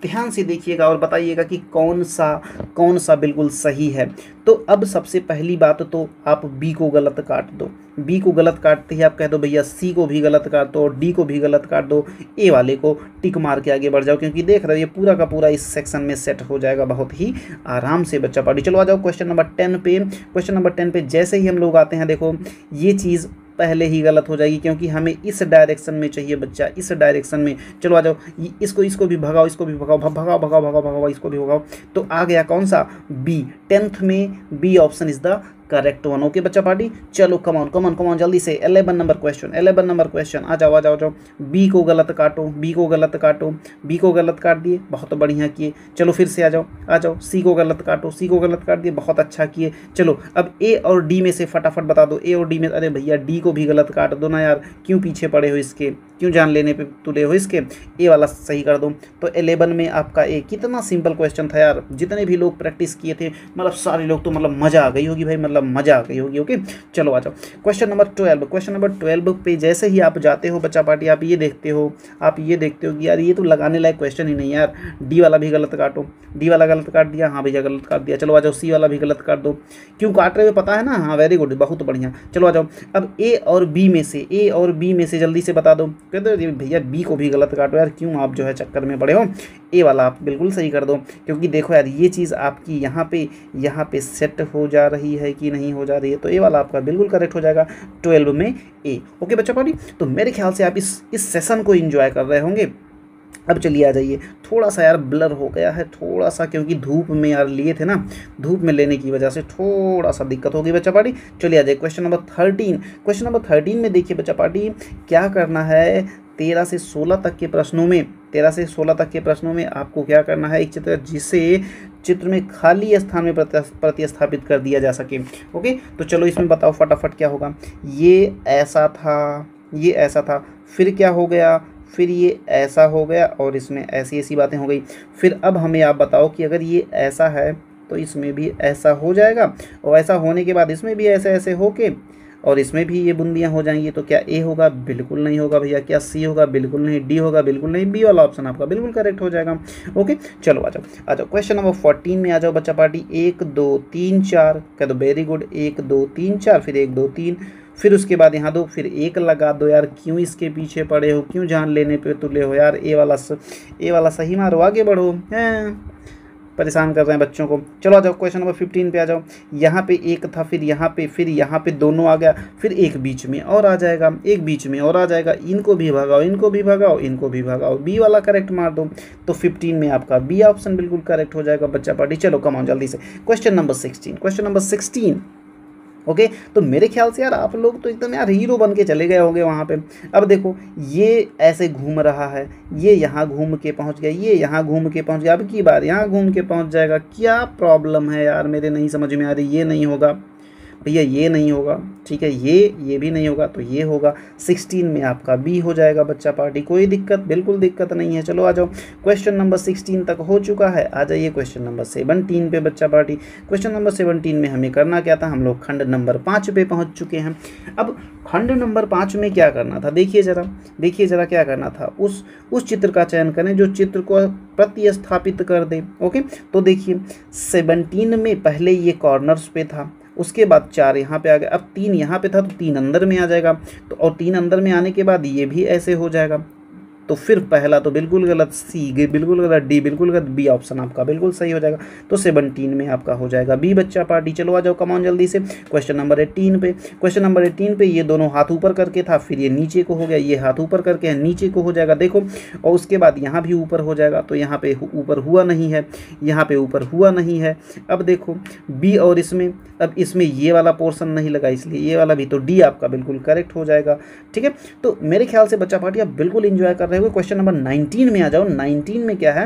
ध्यान से देखिएगा और बताइएगा कि कौन सा बिल्कुल सही है। तो अब सबसे पहली बात तो आप बी को गलत काट दो, बी को गलत काटते ही आप कह दो भैया सी को भी गलत काट दो और डी को भी गलत काट दो, ए वाले को टिक मार के आगे बढ़ जाओ, क्योंकि देख रहे हो ये पूरा का पूरा इस सेक्शन में सेट हो जाएगा बहुत ही आराम से बच्चा पार्टी। चलो आ जाओ क्वेश्चन नंबर 10 पे। क्वेश्चन नंबर 10 पे जैसे ही हम लोग आते हैं, देखो ये चीज़ पहले ही गलत हो जाएगी, क्योंकि हमें इस डायरेक्शन में चाहिए बच्चा, इस डायरेक्शन में। चलो आ जाओ, इसको भी भगाओ, इसको भी भगाओ, भगाओ भगाओ भगाओ भगाओ, इसको भी भगाओ। तो आ गया कौन सा, बी। 10th में B option is the correct one. Okay बच्चा पार्टी, चलो कमॉन कमॉन कमॉन जल्दी से 11 नंबर क्वेश्चन, 11 नंबर क्वेश्चन, आ जाओ आ जाओ आ जाओ। बी को गलत काटो, बी को गलत काटो, बी को गलत काट दिए, बहुत बढ़िया किए। चलो फिर से आ जाओ आ जाओ, सी को गलत काटो, सी को गलत काट दिए, बहुत अच्छा किए। चलो अब ए और डी में से फटाफट बता दो, ए और डी में। अरे भैया डी को भी गलत काट दो ना यार, क्यों पीछे पड़े हो इसके, क्यों जान लेने पे तुले हो इसके, ए वाला सही कर दो। तो 11 में आपका ए, कितना सिंपल क्वेश्चन था यार, जितने भी लोग प्रैक्टिस किए थे मतलब सारे लोग तो मतलब मज़ा आ गई होगी भाई, मतलब मज़ा आ गई होगी। ओके चलो आ जाओ क्वेश्चन नंबर 12। क्वेश्चन नंबर 12 पे जैसे ही आप जाते हो बच्चा पार्टी, आप ये देखते हो कि यार ये तो लगाने लायक क्वेश्चन ही नहीं यार, डी वाला भी गलत काटो, डी वाला गलत काट दिया, हाँ भैया गलत काट दिया। चलो आ जाओ, सी वाला भी गलत काट दो, क्यों काट रहे हो पता है ना, हाँ वेरी गुड, बहुत बढ़िया। चलो आ जाओ, अब ए और बी में से जल्दी से बता दो। कहते हो भैया बी को भी गलत काटो यार, क्यों आप जो है चक्कर में पड़े हो, ए वाला आप बिल्कुल सही कर दो, क्योंकि देखो यार ये चीज़ आपकी यहाँ पे सेट हो जा रही है कि नहीं हो जा रही है, तो ए वाला आपका बिल्कुल करेक्ट हो जाएगा 12 में ए। ओके बच्चा पार्टी, तो मेरे ख्याल से आप इस सेशन को एंजॉय कर रहे होंगे। अब चलिए आ जाइए, थोड़ा सा यार ब्लर हो गया है थोड़ा सा, क्योंकि धूप में यार लिए थे ना, धूप में लेने की वजह से थोड़ा सा दिक्कत होगी बच्चा पार्टी। चलिए आ जाइए क्वेश्चन नंबर 13। क्वेश्चन नंबर 13 में देखिए बच्चा पार्टी, क्या करना है, 13 से 16 तक के प्रश्नों में आपको क्या करना है, एक चित्र जिसे चित्र में खाली स्थान में प्रतिस्थापित कर दिया जा सके। ओके तो चलो इसमें बताओ फटाफट क्या होगा। ये ऐसा था, फिर क्या हो गया, फिर ये ऐसा हो गया और इसमें ऐसी ऐसी बातें हो गई। फिर अब हमें आप बताओ कि अगर ये ऐसा है तो इसमें भी ऐसा हो जाएगा, और ऐसा होने के बाद इसमें भी ऐसे ऐसे होके और इसमें भी ये बूंदियाँ हो जाएंगी, तो क्या ए होगा, बिल्कुल नहीं होगा भैया। क्या सी होगा, बिल्कुल नहीं। डी होगा, बिल्कुल नहीं। बी वाला ऑप्शन आपका बिल्कुल करेक्ट हो जाएगा। ओके चलो आ जाओ क्वेश्चन नंबर 14 में आ जाओ बच्चा पार्टी। 1 2 3 4 कह दो, वेरी गुड। 1 2 3 4, फिर 1 2 3, फिर उसके बाद यहाँ दो, फिर 1 लगा दो यार, क्यों इसके पीछे पड़े हो, क्यों जान लेने पे तुले हो यार। ए वाला सही मारो, आगे बढ़ो, हैं परेशान कर रहे हैं बच्चों को। चलो आ जाओ क्वेश्चन नंबर 15 पे आ जाओ। यहाँ पे 1 था, फिर यहाँ पे दोनों आ गया, फिर एक बीच में और आ जाएगा, इनको भी भगाओ, बी वाला करेक्ट मार दो। तो 15 में आपका बी ऑप्शन बिल्कुल करेक्ट हो जाएगा बच्चा पार्टी। चलो कम ऑन जल्दी से क्वेश्चन नंबर 16। ओके तो मेरे ख्याल से यार आप लोग तो एकदम यार हीरो बन के चले गए होंगे वहाँ पे। अब देखो ये ऐसे घूम रहा है, ये यहाँ घूम के पहुँच गया, ये यहाँ घूम के पहुँच गया, अब की बार यहाँ घूम के पहुँच जाएगा। क्या प्रॉब्लम है यार, मेरे नहीं समझ में आ रही। ये नहीं होगा भैया, ये नहीं होगा, ठीक है। ये भी नहीं होगा तो ये होगा। 16 में आपका बी हो जाएगा बच्चा पार्टी। कोई दिक्कत, बिल्कुल दिक्कत नहीं है। चलो आ जाओ, क्वेश्चन नंबर 16 तक हो चुका है। आ जाइए क्वेश्चन नंबर 17 पे बच्चा पार्टी। क्वेश्चन नंबर 17 में हमें करना क्या था, हम लोग खंड नंबर 5 पे पहुंच चुके हैं। अब खंड नंबर 5 में क्या करना था, देखिए जरा क्या करना था। उस चित्र का चयन करें जो चित्र को प्रतिस्थापित कर दे। ओके तो देखिए 17 में पहले ये कॉर्नर्स पे था, उसके बाद 4 यहाँ पे आ गया, अब 3 यहाँ पे था तो 3 अंदर में आ जाएगा, तो और 3 अंदर में आने के बाद ये भी ऐसे हो जाएगा। तो फिर पहला तो बिल्कुल गलत, सी बिल्कुल गलत, डी बिल्कुल गलत, बी ऑप्शन आपका बिल्कुल सही हो जाएगा। तो 17 में आपका हो जाएगा बी बच्चा पार्टी। चलो आ जाओ कमान जल्दी से क्वेश्चन नंबर 18 पे। क्वेश्चन नंबर 18 पे ये दोनों हाथ ऊपर करके था, फिर ये नीचे को हो गया, ये हाथ ऊपर करके है, नीचे को हो जाएगा देखो, और उसके बाद यहाँ भी ऊपर हो जाएगा। तो यहाँ पे ऊपर हुआ नहीं है, यहाँ पे ऊपर हुआ नहीं है। अब देखो बी और इसमें, अब इसमें ये वाला पोर्शन नहीं लगा, इसलिए ये वाला भी, तो डी आपका बिल्कुल करेक्ट हो जाएगा। ठीक है तो मेरे ख्याल से बच्चा पार्टी आप बिल्कुल एंजॉय कर रहे हो। क्वेश्चन नंबर 19 में आ जाओ। 19 में क्या है,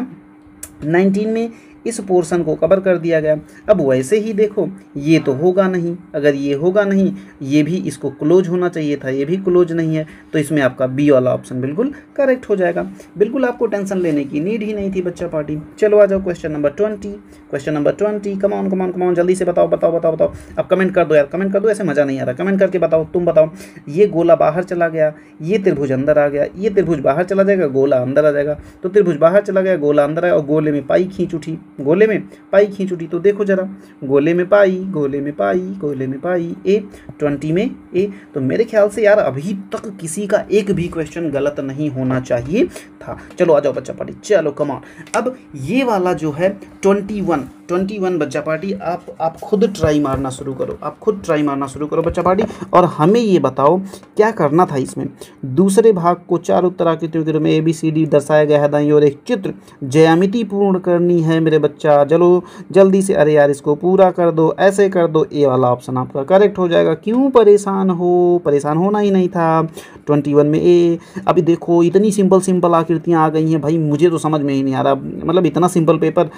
19 में इस पोर्शन को कवर कर दिया गया। अब वैसे ही देखो, ये तो होगा नहीं, अगर ये होगा नहीं, ये भी इसको क्लोज होना चाहिए था, ये भी क्लोज नहीं है, तो इसमें आपका बी वाला ऑप्शन बिल्कुल करेक्ट हो जाएगा। बिल्कुल आपको टेंशन लेने की नीड ही नहीं थी बच्चा पार्टी। चलो आ जाओ question number 20। Question number 20, come on come on come on, जल्दी से बताओ बताओ बताओ बताओ। अब कमेंट कर दो यार, कमेंट कर दो, ऐसे मज़ा नहीं आ रहा, कमेंट करके बताओ, तुम बताओ। ये गोला बाहर चला गया, ये त्रिभुज अंदर आ गया, ये त्रिभुज बाहर चला जाएगा, गोला अंदर आ जाएगा, तो त्रिभुज बाहर चला गया, गोला अंदर आया, और गोले में पाई खींच उठी, गोले में पाई खींच उठी। तो देखो जरा, गोले में पाई, गोले में पाई, गोले में पाई, ए 20 में ए। तो मेरे ख्याल से यार अभी तक किसी का एक भी क्वेश्चन गलत नहीं होना चाहिए था। चलो आ जाओ बच्चा पार्टी, चलो कम ऑन। अब ये वाला जो है 21 बच्चा पार्टी, आप खुद ट्राई मारना शुरू करो, आप खुद ट्राई मारना शुरू करो बच्चा पार्टी, और हमें ये बताओ क्या करना था इसमें। दूसरे भाग को 4 उत्तराकृतियों के रूप में ABCD दर्शाया गया है दाईं ओर एक चित्र, ज्यामिति पूर्ण करनी है मेरे बच्चा। चलो जल्दी से, अरे यार इसको पूरा कर दो, ऐसे कर दो, ए वाला ऑप्शन आपका करेक्ट हो जाएगा। क्यों परेशान हो, परेशान होना ही नहीं था। 21 में ए। अभी देखो इतनी सिंपल आकृतियाँ आ गई हैं भाई, मुझे तो समझ में ही नहीं आ रहा, मतलब इतना सिंपल पेपर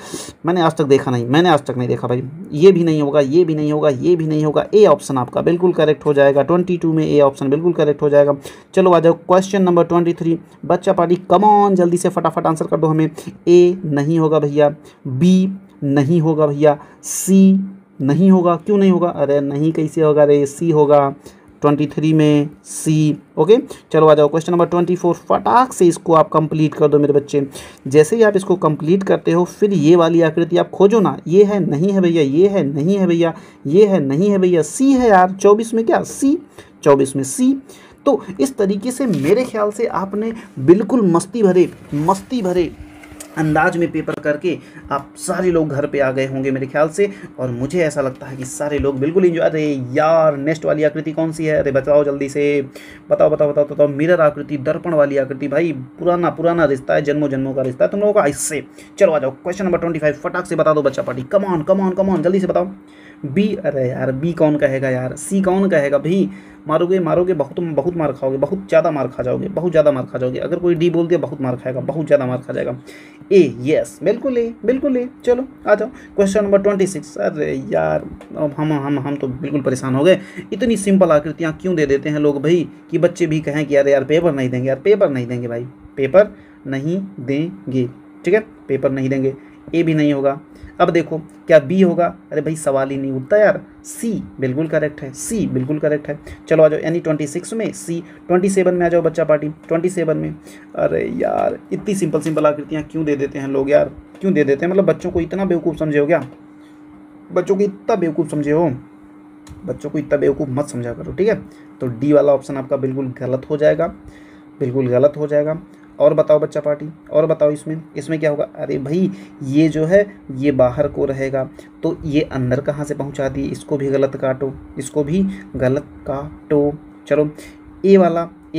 मैंने आज तक देखा नहीं, मैंने आज तक नहीं देखा भाई। ये भी नहीं होगा, ये भी नहीं होगा, ये भी नहीं होगा, ए ऑप्शन आपका बिल्कुल करेक्ट हो जाएगा। 22 में ए ऑप्शन बिल्कुल करेक्ट हो जाएगा। चलो आ जाओ क्वेश्चन नंबर 23 बच्चा पार्टी, कम ऑन जल्दी से फटाफट आंसर कर दो हमें। ए नहीं होगा भैया, बी नहीं होगा भैया, सी नहीं होगा। क्यों नहीं होगा, अरे नहीं कैसे होगा रे, सी होगा 23 में सी। ओके चलो आ जाओ क्वेश्चन नंबर 24, फटाक से इसको आप कंप्लीट कर दो मेरे बच्चे। जैसे ही आप इसको कंप्लीट करते हो, फिर ये वाली आकृति आप खोजो ना, ये है नहीं है भैया, ये है नहीं है भैया, ये है नहीं है भैया, सी है यार 24 में, क्या सी, 24 में सी। तो इस तरीके से मेरे ख्याल से आपने बिल्कुल मस्ती भरे अंदाज में पेपर करके आप सारे लोग घर पे आ गए होंगे मेरे ख्याल से, और मुझे ऐसा लगता है कि सारे लोग बिल्कुल एंजॉय। अरे यार नेक्स्ट वाली आकृति कौन सी है, अरे बताओ जल्दी से, बताओ बताओ बताओ बताओ। मिरर आकृति, दर्पण वाली आकृति, भाई पुराना रिश्ता है, जन्मों जन्मों का रिश्ता है तुम लोगों का इससे। चलो आ जाओ क्वेश्चन नंबर 25, फटाक से बता दो बच्चा party, come on come on come on, जल्दी से बताओ। बी, अरे यार बी कौन कहेगा यार, सी कौन कहेगा भाई। मारोगे बहुत मार खाओगे, बहुत ज़्यादा मार खा जाओगे, बहुत ज़्यादा मार खा जाओगे। अगर कोई डी बोल दिया बहुत मार खाएगा, बहुत ज़्यादा मार खा जाएगा। ए, यस बिल्कुल ए, बिल्कुल ए। चलो आ जाओ क्वेश्चन नंबर 26। अरे यार हम तो बिल्कुल परेशान हो गए। इतनी सिंपल आकृतियाँ क्यों दे देते हैं लोग भाई, कि बच्चे भी कहें कि अरे यार पेपर नहीं देंगे, यार पेपर नहीं देंगे भाई, पेपर नहीं देंगे, ठीक है, पेपर नहीं देंगे। ए भी नहीं होगा। अब देखो क्या बी होगा, अरे भाई सवाल ही नहीं उठता यार। सी बिल्कुल करेक्ट है, सी बिल्कुल करेक्ट है। चलो आ जाओ, यानी 26 में सी। 27 में आ जाओ बच्चा पार्टी, 27 में। अरे यार इतनी सिंपल आकृतियाँ क्यों दे देते हैं लोग यार, क्यों दे देते हैं, मतलब बच्चों को इतना बेवकूफ़ समझे हो क्या, बच्चों को इतना बेवकूफ़ समझे हो, बच्चों को इतना बेवकूफ़ मत समझा करो, ठीक है। तो डी वाला ऑप्शन आपका बिल्कुल गलत हो जाएगा, बिल्कुल गलत हो जाएगा। और बताओ बच्चा पार्टी, और बताओ इसमें क्या होगा। अरे भाई ये जो है ये बाहर को रहेगा, तो ये अंदर कहाँ से पहुँचा दिए, इसको भी गलत काटो, इसको भी गलत काटो। चलो ए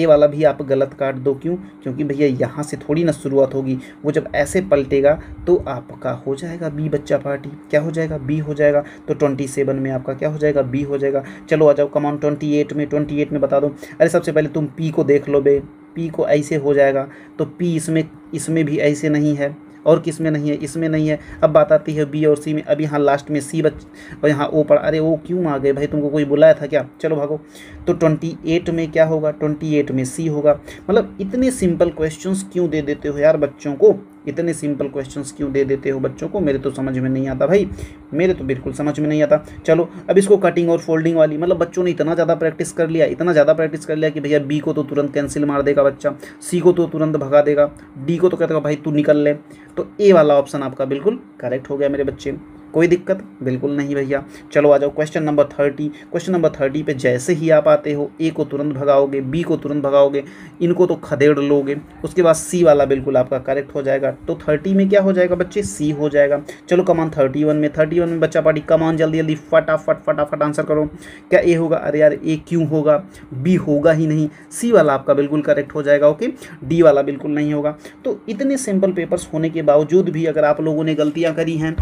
वाला भी आप गलत काट दो। क्यों, क्योंकि भैया यहाँ से थोड़ी ना शुरुआत होगी, वो जब ऐसे पलटेगा तो आपका हो जाएगा बी बच्चा पार्टी, क्या हो जाएगा, बी हो जाएगा। तो 27 में आपका क्या हो जाएगा, बी हो जाएगा। चलो आ जाओ कमान 28 में बता दो। अरे सबसे पहले तुम पी को देख लो बे, पी को ऐसे हो जाएगा, तो पी इसमें भी ऐसे नहीं है, और किस में नहीं है, इसमें नहीं है। अब बात आती है बी और सी में। अब यहाँ लास्ट में सी और यहाँ ओ पड़ा। अरे ओ क्यों आ गए भाई, तुमको कोई बुलाया था क्या, चलो भागो। तो 28 में क्या होगा, 28 में सी होगा। मतलब इतने सिंपल क्वेश्चंस क्यों दे देते हो यार बच्चों को, इतने सिंपल क्वेश्चंस क्यों दे देते हो बच्चों को, मेरे तो समझ में नहीं आता भाई, मेरे तो बिल्कुल समझ में नहीं आता। चलो अब इसको कटिंग और फोल्डिंग वाली, मतलब बच्चों ने इतना ज़्यादा प्रैक्टिस कर लिया कि भैया बी को तो तुरंत कैंसिल मार देगा बच्चा, सी को तो तुरंत भगा देगा, डी को तो कहता भाई तू निकल ले। तो ए वाला ऑप्शन आपका बिल्कुल करेक्ट हो गया मेरे बच्चे, कोई दिक्कत बिल्कुल नहीं भैया। चलो आ जाओ क्वेश्चन नंबर 30। क्वेश्चन नंबर 30 पे जैसे ही आप आते हो, ए को तुरंत भगाओगे, बी को तुरंत भगाओगे, इनको तो खदेड़ लोगे, उसके बाद सी वाला बिल्कुल आपका करेक्ट हो जाएगा। तो 30 में क्या हो जाएगा बच्चे, सी हो जाएगा। चलो कमान 31 में बच्चा पार्टी, कमान जल्दी फटाफट आंसर करो। क्या ए होगा, अरे यार ए क्यों होगा, बी होगा ही नहीं, सी वाला आपका बिल्कुल करेक्ट हो जाएगा। ओके, डी वाला बिल्कुल नहीं होगा। तो इतने सिंपल पेपर्स होने के बावजूद भी अगर आप लोगों ने गलतियाँ करी हैं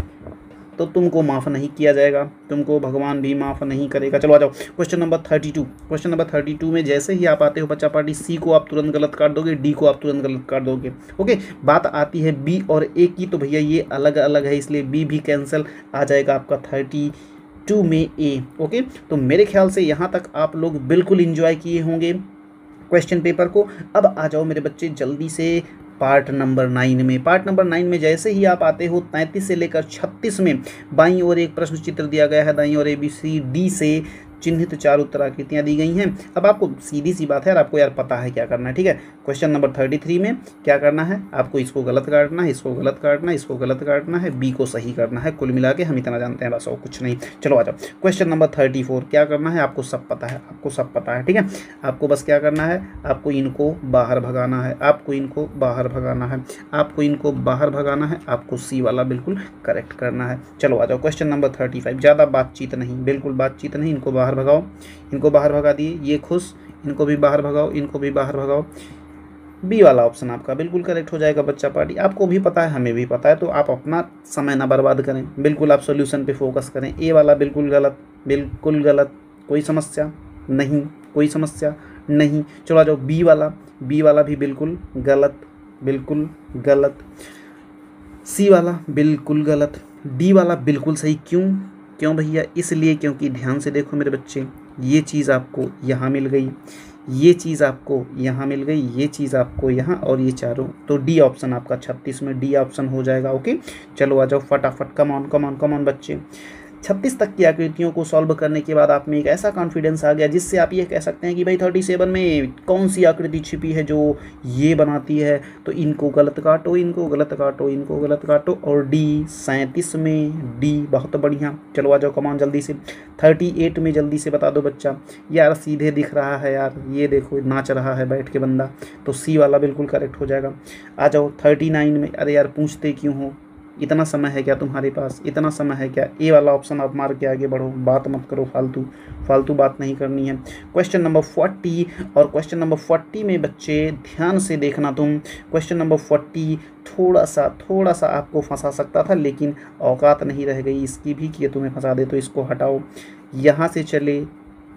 तो तुमको माफ़ नहीं किया जाएगा, तुमको भगवान भी माफ़ नहीं करेगा। चलो आ जाओ क्वेश्चन नंबर 32। क्वेश्चन नंबर 32 में जैसे ही आप आते हो बच्चा पार्टी, सी को आप तुरंत गलत काट दोगे, डी को आप तुरंत गलत काट दोगे। ओके, बात आती है बी और ए की, तो भैया ये अलग अलग है, इसलिए बी भी कैंसिल, आ जाएगा आपका 32 में ए। ओके, तो मेरे ख्याल से यहाँ तक आप लोग बिल्कुल इंजॉय किए होंगे क्वेश्चन पेपर को। अब आ जाओ मेरे बच्चे जल्दी से पार्ट नंबर 9 में। पार्ट नंबर 9 में जैसे ही आप आते हो 33 से लेकर 36 में बाईं ओर एक प्रश्न चित्र दिया गया है, दाईं ओर ABCD से चिन्हित 4 उत्तराकृतियाँ दी गई हैं। अब आपको सीधी सी बात है यार, आपको यार पता है क्या करना है, ठीक है। क्वेश्चन नंबर 33 में क्या करना है, आपको इसको गलत काटना है, इसको गलत काटना है, इसको गलत काटना है, बी को सही करना है। कुल मिला के हम इतना जानते हैं, बस और कुछ नहीं। चलो आ जाओ क्वेश्चन नंबर 34। क्या करना है, आपको सब पता है, आपको सब पता है, ठीक है। आपको बस क्या करना है, आपको इनको बाहर भगाना है, आपको इनको बाहर भगाना है, आपको इनको बाहर भगाना है, आपको सी वाला बिल्कुल करेक्ट करना है। चलो आ जाओ क्वेश्चन नंबर 35। ज़्यादा बातचीत नहीं, बिल्कुल बातचीत नहीं, इनको बाहर भगाओ, इनको बाहर भगा दिए, ये खुश, इनको भी बाहर भगाओ, इनको भी बाहर भगाओ। बी वाला ऑप्शन आपका बिल्कुल करेक्ट हो जाएगा बच्चा पार्टी। आपको भी पता है, हमें भी पता है, तो आप अपना समय ना बर्बाद करें, बिल्कुल आप सॉल्यूशन पे फोकस करें। ए वाला बिल्कुल गलत, बिल्कुल गलत, कोई समस्या नहीं, कोई समस्या नहीं। चलो आ जाओ बी वाला, बी वाला भी बिल्कुल गलत, बिल्कुल गलत। सी वाला बिल्कुल गलत, डी वाला बिल्कुल सही। क्यों भैया, इसलिए क्योंकि ध्यान से देखो मेरे बच्चे, ये चीज़ आपको यहाँ मिल गई, ये चीज़ आपको यहाँ मिल गई, ये चीज़ आपको यहाँ, और ये चारों, तो डी ऑप्शन आपका 36 में डी ऑप्शन हो जाएगा। ओके, चलो आ जाओ फटाफट, come on come on come on बच्चे। 36 तक की आकृतियों को सॉल्व करने के बाद आप में एक ऐसा कॉन्फिडेंस आ गया जिससे आप ये कह सकते हैं कि भाई 37 में कौन सी आकृति छिपी है जो ये बनाती है, तो इनको गलत काटो, इनको गलत काटो, इनको गलत काटो, और डी 37 में डी, बहुत बढ़िया। चलो आ जाओ कमान जल्दी से 38 में जल्दी से बता दो बच्चा। यार सीधे दिख रहा है यार, ये देखो नाच रहा है बैठ के बंदा, तो सी वाला बिल्कुल करेक्ट हो जाएगा। आ जाओ 39 में। अरे यार पूछते क्यों हो, इतना समय है क्या तुम्हारे पास, इतना समय है क्या। ए वाला ऑप्शन आप मार के आगे बढ़ो, बात मत करो, फालतू बात नहीं करनी है। क्वेश्चन नंबर 40, और क्वेश्चन नंबर 40 में बच्चे ध्यान से देखना तुम, क्वेश्चन नंबर 40 थोड़ा सा आपको फंसा सकता था, लेकिन औकात नहीं रह गई इसकी भी कि ये तुम्हें फंसा दे, तो इसको हटाओ। यहाँ से चले,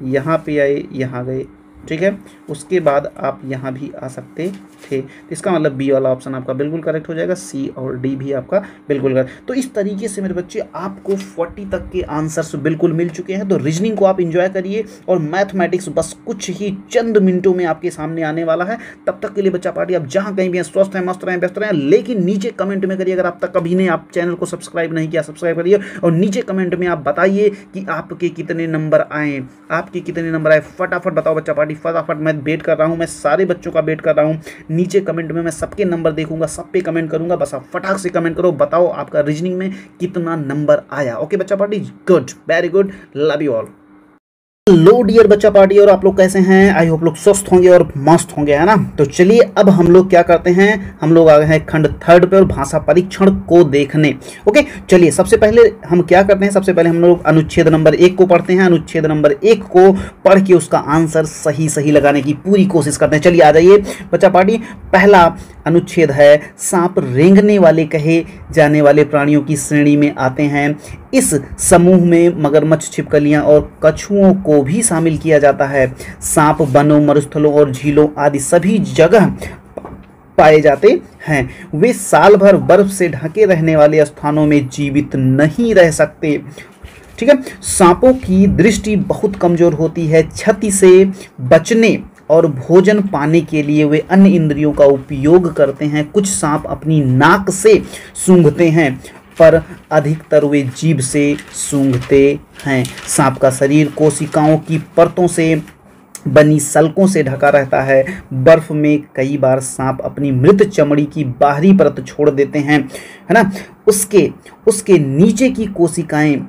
यहाँ पे आए, यहाँ गए, ठीक है। उसके बाद आप यहाँ भी आ सकते थे, तो इसका मतलब बी वाला ऑप्शन आपका बिल्कुल करेक्ट हो जाएगा, सी और डी भी आपका बिल्कुल करेक्ट। तो इस तरीके से मेरे बच्चे आपको 40 तक के आंसर्स बिल्कुल मिल चुके हैं। तो रीजनिंग को आप एंजॉय करिए, और मैथमेटिक्स बस कुछ ही चंद मिनटों में आपके सामने आने वाला है। तब तक के लिए बच्चा पार्टी आप जहाँ कहीं भी हैं, स्वस्थ हैं, मस्त रहें, व्यस्त रहें, लेकिन नीचे कमेंट में करिए, अगर आप तक कभी ने आप चैनल को सब्सक्राइब नहीं किया सब्सक्राइब करिए, और नीचे कमेंट में आप बताइए कि आपके कितने नंबर आए, आपके कितने नंबर आए, फटाफट बताओ बच्चा पार्टी, फटाफट। मैं वेट कर रहा हूं, मैं सारे बच्चों का वेट कर रहा हूं। नीचे कमेंट में मैं सबके नंबर देखूंगा, सब पे कमेंट करूंगा, बस आप फटाक से कमेंट करो, बताओ आपका रीजनिंग में कितना नंबर आया। ओके बच्चा party, good, very good, love you all. लो डियर बच्चा पार्टी, और आप लोग कैसे हैं, आई होप लोग स्वस्थ होंगे और मस्त होंगे, है ना। तो चलिए अब हम लोग क्या करते हैं, हम लोग आ गए हैं खंड 3 पे और भाषा परीक्षण को देखने। ओके चलिए, सबसे पहले हम क्या करते हैं, सबसे पहले हम लोग अनुच्छेद नंबर 1 को पढ़ते हैं। अनुच्छेद नंबर 1 को पढ़ के उसका आंसर सही लगाने की पूरी कोशिश करते हैं। चलिए आ जाइए बच्चा पार्टी। पहला अनुच्छेद है, सांप रेंगने वाले कहे जाने वाले प्राणियों की श्रेणी में आते हैं। इस समूह में मगरमच्छ, छिपकलियां और कछुओं को भी शामिल किया जाता है। सांप वनों, मरुस्थलों और झीलों आदि सभी जगह पाए जाते हैं। वे साल भर बर्फ से ढके रहने वाले स्थानों में जीवित नहीं रह सकते, ठीक है। सांपों की दृष्टि बहुत कमजोर होती है। क्षति से बचने और भोजन पाने के लिए वे अन्य इंद्रियों का उपयोग करते हैं। कुछ सांप अपनी नाक से सूंघते हैं, पर अधिकतर वे जीभ से सूंघते हैं। सांप का शरीर कोशिकाओं की परतों से बनी सल्कों से ढका रहता है। बर्फ में कई बार सांप अपनी मृत चमड़ी की बाहरी परत छोड़ देते हैं, है ना। उसके नीचे की कोशिकाएं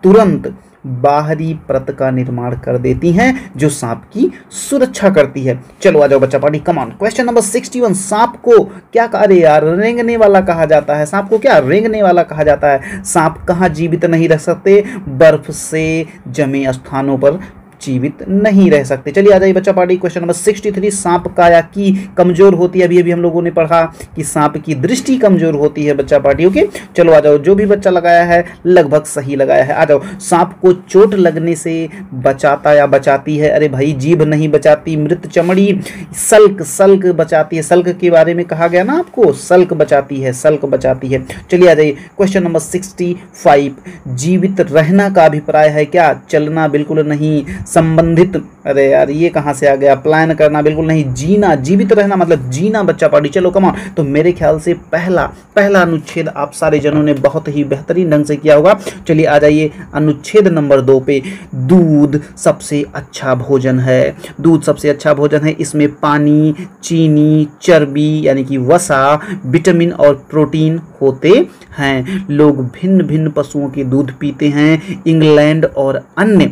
तुरंत बाहरी परत का निर्माण कर देती हैं, जो सांप की सुरक्षा करती है। चलो आ जाओ बच्चा party, come on. Question number 61, सांप को क्या कहा, अरे यार रेंगने वाला कहा जाता है। सांप को क्या रेंगने वाला कहा जाता है। सांप कहाँ जीवित नहीं रह सकते, बर्फ से जमे स्थानों पर जीवित नहीं रह सकते। चलिए आ जाइए बच्चा पार्टी, क्वेश्चन नंबर 63, सांप काया की कमजोर होती है। अभी हम लोगों ने पढ़ा कि सांप की दृष्टि कमजोर होती है बच्चा पार्टी। ओके, चलो आ जाओ, जो भी बच्चा लगाया है लगभग सही लगाया है। आ जाओ, सांप को चोट लगने से बचाता या बचाती है? अरे भाई, जीभ नहीं बचाती, मृत चमड़ी, सल्क सल्क बचाती है। सल्क के बारे में कहा गया ना आपको, सल्क बचाती है, सल्क बचाती है। चलिए आ जाइए, क्वेश्चन नंबर 65, जीवित रहना का अभिप्राय है क्या? चलना बिल्कुल नहीं, संबंधित, अरे यार ये कहाँ से आ गया, प्लान करना बिल्कुल नहीं, जीना, जीवित रहना मतलब जीना बच्चा पार्टी। चलो कम ऑन, तो मेरे ख्याल से पहला अनुच्छेद आप सारे जनों ने बहुत ही बेहतरीन ढंग से किया होगा। चलिए आ जाइए अनुच्छेद नंबर 2 पे, दूध सबसे अच्छा भोजन है। दूध सबसे अच्छा भोजन है, इसमें पानी, चीनी, चर्बी यानी कि वसा, विटामिन और प्रोटीन होते हैं। लोग भिन्न भिन्न पशुओं के दूध पीते हैं। इंग्लैंड और अन्य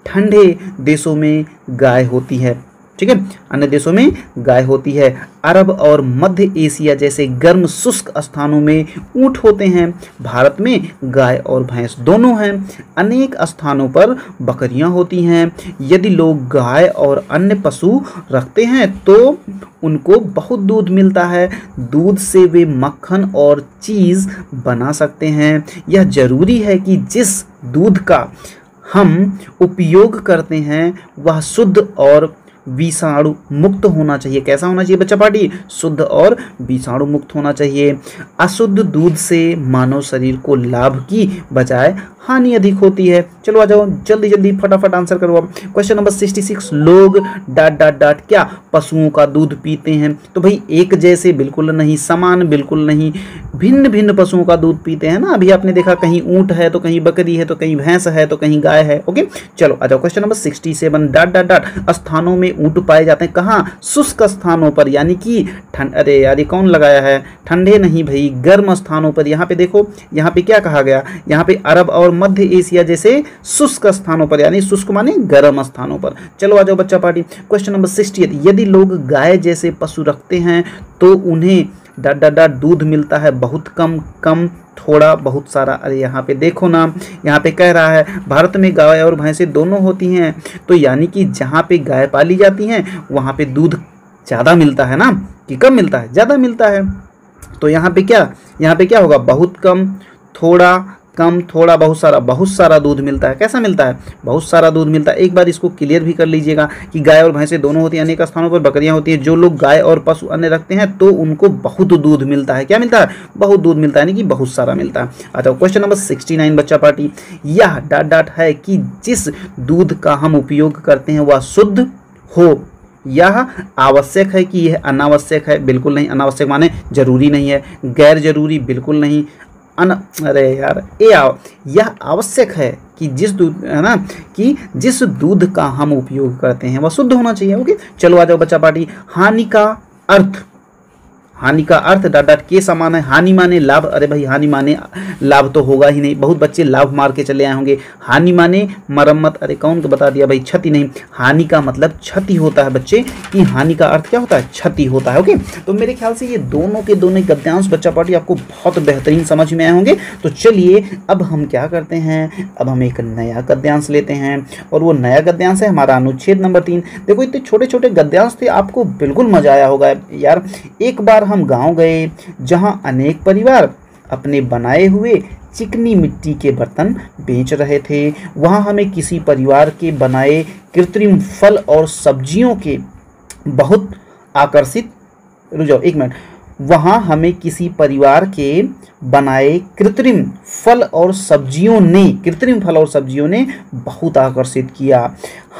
ठंडे देशों में गाय होती है। ठीक है, अन्य देशों में गाय होती है। अरब और मध्य एशिया जैसे गर्म शुष्क स्थानों में ऊंट होते हैं। भारत में गाय और भैंस दोनों हैं। अनेक स्थानों पर बकरियां होती हैं। यदि लोग गाय और अन्य पशु रखते हैं तो उनको बहुत दूध मिलता है। दूध से वे मक्खन और चीज़ बना सकते हैं। यह जरूरी है कि जिस दूध का हम उपयोग करते हैं वह शुद्ध और विषाणु मुक्त होना चाहिए। कैसा होना चाहिए बच्चा पार्टी? शुद्ध और विषाणु मुक्त होना चाहिए। अशुद्ध दूध से मानव शरीर को लाभ की बजाय हानि अधिक होती है। चलो आ जाओ, जल्दी जल्दी फटाफट आंसर करो। अब क्वेश्चन नंबर 66, लोग ... क्या पशुओं का दूध पीते हैं? तो भाई एक जैसे बिल्कुल नहीं, समान बिल्कुल नहीं, भिन्न भिन्न पशुओं का दूध पीते हैं ना। अभी आपने देखा कहीं ऊंट है तो कहीं बकरी है तो कहीं भैंस है तो कहीं गाय है। ओके, चलो आ जाओ, क्वेश्चन नंबर 67, ... स्थानों में ऊंट पाए जाते हैं। कहाँ? शुष्क स्थानों पर, यानी कि अरे यार ये कौन लगाया है? ठंडे नहीं भाई, गर्म स्थानों पर। यहाँ पे देखो, यहाँ पे क्या कहा गया? यहाँ पे अरब और मध्य एशिया जैसे शुष्क स्थानों पर, यानी शुष्क माने गर्म स्थानों पर। चलो आ जाओ बच्चा पार्टी, क्वेश्चन नंबर 68, यदि लोग गाय जैसे पशु रखते हैं तो उन्हें ... दूध मिलता है। बहुत कम, कम, थोड़ा, बहुत सारा। अरे यहाँ पे देखो ना, यहाँ पे कह रहा है भारत में गाय और भैंसें दोनों होती हैं, तो यानी कि जहाँ पे गाय पाली जाती हैं वहाँ पे दूध ज़्यादा मिलता है ना, कि कम मिलता है? ज़्यादा मिलता है। तो यहाँ पे क्या होगा? बहुत कम, थोड़ा, कम, थोड़ा, बहुत सारा दूध मिलता है। कैसा मिलता है? बहुत सारा दूध मिलता है। एक बार इसको क्लियर भी कर लीजिएगा कि गाय और भैंसें दोनों होती हैं, अनेक स्थानों पर बकरियां होती हैं। जो लोग गाय और पशु अन्य रखते हैं तो उनको बहुत दूध मिलता है। क्या मिलता है? बहुत दूध मिलता है, यानी कि बहुत सारा मिलता है। अच्छा, क्वेश्चन नंबर 69 बच्चा पार्टी, यह ... है कि जिस दूध का हम उपयोग करते हैं वह शुद्ध हो। यह आवश्यक है कि यह अनावश्यक है? बिल्कुल नहीं। अनावश्यक माने जरूरी नहीं है, गैर जरूरी बिल्कुल नहीं, अरे यार यह आवश्यक है कि जिस दूध है ना, कि जिस दूध का हम उपयोग करते हैं वह शुद्ध होना चाहिए। ओके, चलो आ जाओ बच्चा पार्टी, हानि का अर्थ ... के समान है। हानि माने लाभ। अरे भाई हानि माने लाभ तो होगा ही नहीं, बहुत बच्चे लाभ मार के चले आए होंगे। हानि माने मरम्मत, अरे कौन को बता दिया भाई? क्षति नहीं, हानि का मतलब क्षति होता है बच्चे, कि हानि का अर्थ क्या होता है? क्षति होता है। ओके, तो मेरे ख्याल से ये दोनों के दोनों गद्यांश बच्चा पार्टी आपको बहुत बेहतरीन समझ में आए होंगे। तो चलिए अब हम क्या करते हैं, अब हम एक नया गद्यांश लेते हैं, और वो नया गद्यांश है हमारा अनुच्छेद नंबर 3। देखो इतने छोटे छोटे गद्यांश थे, आपको बिल्कुल मजा आया होगा यार। एक बार हम गांव गए जहां अनेक परिवार अपने बनाए हुए चिकनी मिट्टी के बर्तन बेच रहे थे। वहां हमें किसी परिवार के बनाए कृत्रिम फल और सब्जियों के बहुत आकर्षित रुक जाओ एक मिनट वहां हमें किसी परिवार के बनाए कृत्रिम फल और सब्जियों ने बहुत आकर्षित किया।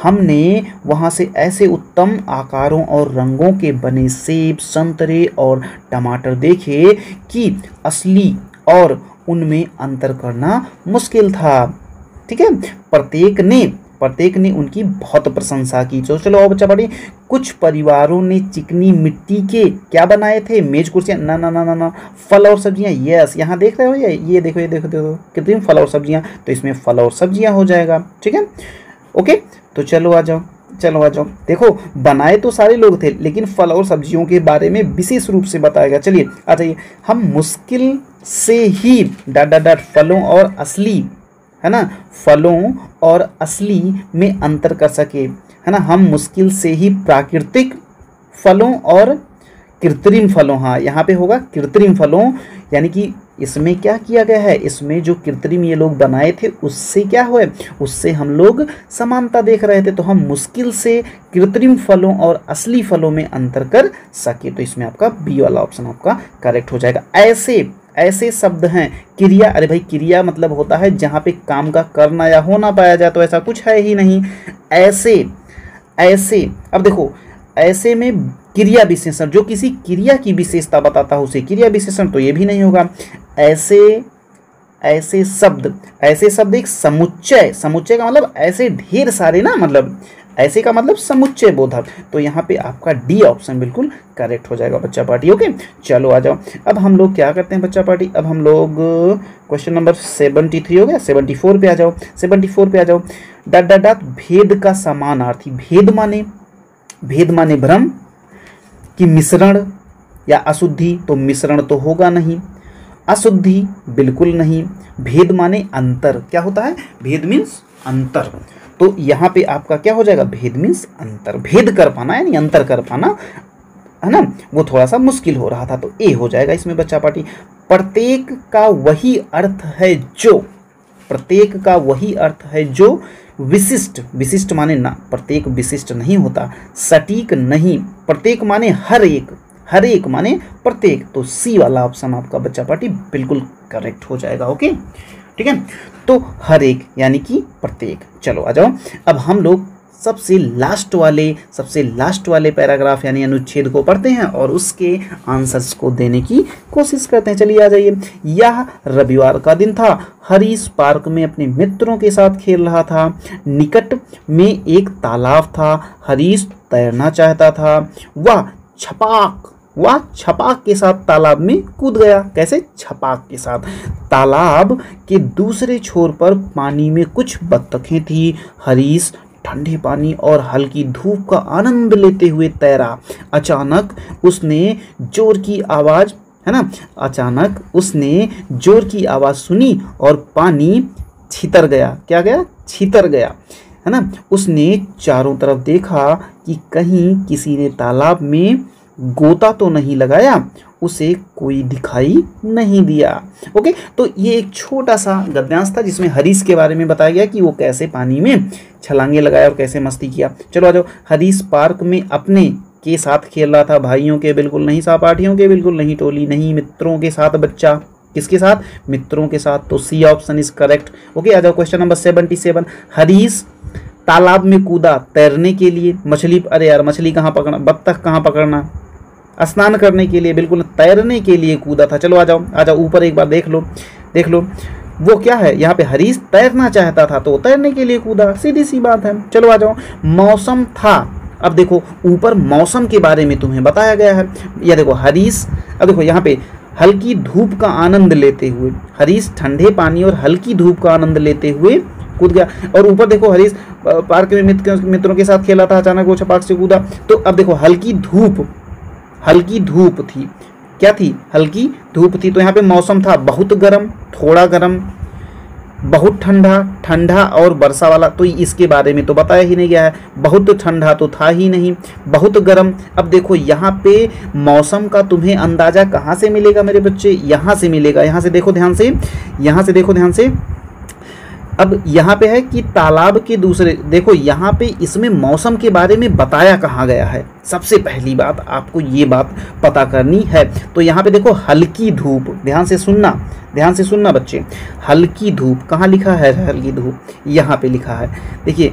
हमने वहां से ऐसे उत्तम आकारों और रंगों के बने सेब, संतरे और टमाटर देखे कि असली और उनमें अंतर करना मुश्किल था। ठीक है, प्रत्येक ने उनकी बहुत प्रशंसा की। तो चलो बच्चा पढ़िए, कुछ परिवारों ने चिकनी मिट्टी के क्या बनाए थे? मेज कुर्सियां? ना, फल और सब्जियां। यस, यहाँ देख रहे हो ये देखो कृत्रिम फल और सब्जियां, तो इसमें फल और सब्जियां हो जाएगा। ठीक है, ओके, तो चलो आ जाओ। देखो बनाए तो सारे लोग थे, लेकिन फल और सब्जियों के बारे में विशेष रूप से बताएगा। चलिए आ जाइए, हम मुश्किल से ही फलों और असली है ना, फलों और असली में अंतर कर सके, है ना। हम मुश्किल से ही प्राकृतिक फलों और कृत्रिम फलों, हाँ यहाँ पे होगा कृत्रिम फलों, यानी कि इसमें क्या किया गया है, इसमें जो कृत्रिम ये लोग बनाए थे उससे क्या हुआ, उससे हम लोग समानता देख रहे थे, तो हम मुश्किल से कृत्रिम फलों और असली फलों में अंतर कर सके। तो इसमें आपका बी वाला ऑप्शन आपका करेक्ट हो जाएगा। ऐसे ऐसे शब्द हैं क्रिया, अरे भाई क्रिया मतलब होता है जहाँ पे काम का करना या होना पाया जाए, तो ऐसा कुछ है ही नहीं। ऐसे ऐसे, अब देखो ऐसे में क्रिया विशेषण, जो किसी क्रिया की विशेषता बताता है उसे क्रिया विशेषण, तो ये भी नहीं होगा। ऐसे ऐसे शब्द एक समुच्चय, समुच्चय का मतलब ऐसे ढेर सारे ना, मतलब ऐसे का मतलब समुच्चय बोधक, तो यहाँ पे आपका डी ऑप्शन बिल्कुल करेक्ट हो जाएगा बच्चा पार्टी। ओके चलो आ जाओ, अब हम लोग क्या करते हैं बच्चा पार्टी, अब हम लोग क्वेश्चन नंबर 73 हो गया, 74 पे आ जाओ, 74 पे आ जाओ। डॉट डॉट डॉट भेद का समानार्थी, भेद माने भ्रम कि मिश्रण या अशुद्धि, तो मिश्रण तो होगा नहीं, अशुद्धि बिल्कुल नहीं, भेद माने अंतर, क्या होता है, भेद मीन्स अंतर, तो यहाँ पे आपका क्या हो जाएगा, भेद मीन्स अंतर, भेद कर पाना यानी अंतर कर पाना, है ना, वो थोड़ा सा मुश्किल हो रहा था, तो ए हो जाएगा इसमें बच्चा पार्टी। प्रत्येक का वही अर्थ है जो, प्रत्येक का वही अर्थ है जो विशिष्ट, विशिष्ट माने ना, प्रत्येक विशिष्ट नहीं होता, सटीक नहीं, प्रत्येक माने हर एक, हर एक माने प्रत्येक, तो सी वाला ऑप्शन आपका बच्चा पार्टी बिल्कुल करेक्ट हो जाएगा। ओके ठीक है, तो हर एक यानी कि प्रत्येक। चलो आ जाओ, अब हम लोग सबसे लास्ट वाले पैराग्राफ यानी अनुच्छेद को पढ़ते हैं और उसके आंसर्स को देने की कोशिश करते हैं। चलिए आ जाइए। यह रविवार का दिन था, हरीश पार्क में अपने मित्रों के साथ खेल रहा था, निकट में एक तालाब था, हरीश तैरना चाहता था, वह छपाक के साथ तालाब में कूद गया। कैसे, छपाक के साथ। तालाब के दूसरे छोर पर पानी में कुछ बत्तखें थी, हरीश ठंडे पानी और हल्की धूप का आनंद लेते हुए तैरा। अचानक उसने जोर की आवाज, है ना, अचानक उसने जोर की आवाज सुनी और पानी छितर गया। क्या गया, छितर गया, है ना। उसने चारों तरफ देखा कि कहीं किसी ने तालाब में गोता तो नहीं लगाया, उसे कोई दिखाई नहीं दिया। ओके, तो ये एक छोटा सा गद्यांश था जिसमें हरीश के बारे में बताया गया कि वो कैसे पानी में छलांगे लगाया और कैसे मस्ती किया। चलो आ जाओ। हरीश पार्क में अपने के साथ खेल रहा था, भाइयों के बिल्कुल नहीं, सहपाठियों के बिल्कुल नहीं, टोली नहीं, मित्रों के साथ। बच्चा किसके साथ, मित्रों के साथ, तो C option is correct. Okay आ जाओ क्वेश्चन नंबर 77। हरीश तालाब में कूदा तैरने के लिए, मछली, अरे यार मछली कहाँ पकड़ना, बत्तख कहाँ पकड़ना, स्नान करने के लिए, बिल्कुल तैरने के लिए कूदा था। चलो आ जाओ ऊपर एक बार देख लो वो क्या है, यहाँ पे हरीश तैरना चाहता था तो तैरने के लिए कूदा, सीधी सी बात है। चलो आ जाओ। मौसम था, अब देखो ऊपर मौसम के बारे में तुम्हें बताया गया है, या देखो हरीश, अब देखो यहाँ पे हल्की धूप का आनंद लेते हुए, हरीश ठंडे पानी और हल्की धूप का आनंद लेते हुए कूद गया। और ऊपर देखो हरीश पार्क में मित्रों के साथ खेला था, अचानक वो छपाक से कूदा। तो अब देखो हल्की धूप थी, क्या थी, हल्की धूप थी, तो यहाँ पे मौसम था बहुत गर्म, थोड़ा गर्म, बहुत ठंडा और वर्षा वाला, तो इसके बारे में तो बताया ही नहीं गया है। बहुत ठंडा तो था ही नहीं, बहुत गर्म। अब देखो यहाँ पे मौसम का तुम्हें अंदाजा कहाँ से मिलेगा मेरे बच्चे, यहाँ से मिलेगा, यहाँ से देखो ध्यान से, अब यहाँ पे है कि तालाब के दूसरे, देखो यहाँ पे इसमें मौसम के बारे में बताया कहाँ गया है, सबसे पहली बात आपको ये बात पता करनी है। तो यहाँ पे देखो हल्की धूप, ध्यान से सुनना बच्चे, हल्की धूप कहाँ लिखा है, हल्की धूप यहाँ पे लिखा है। देखिए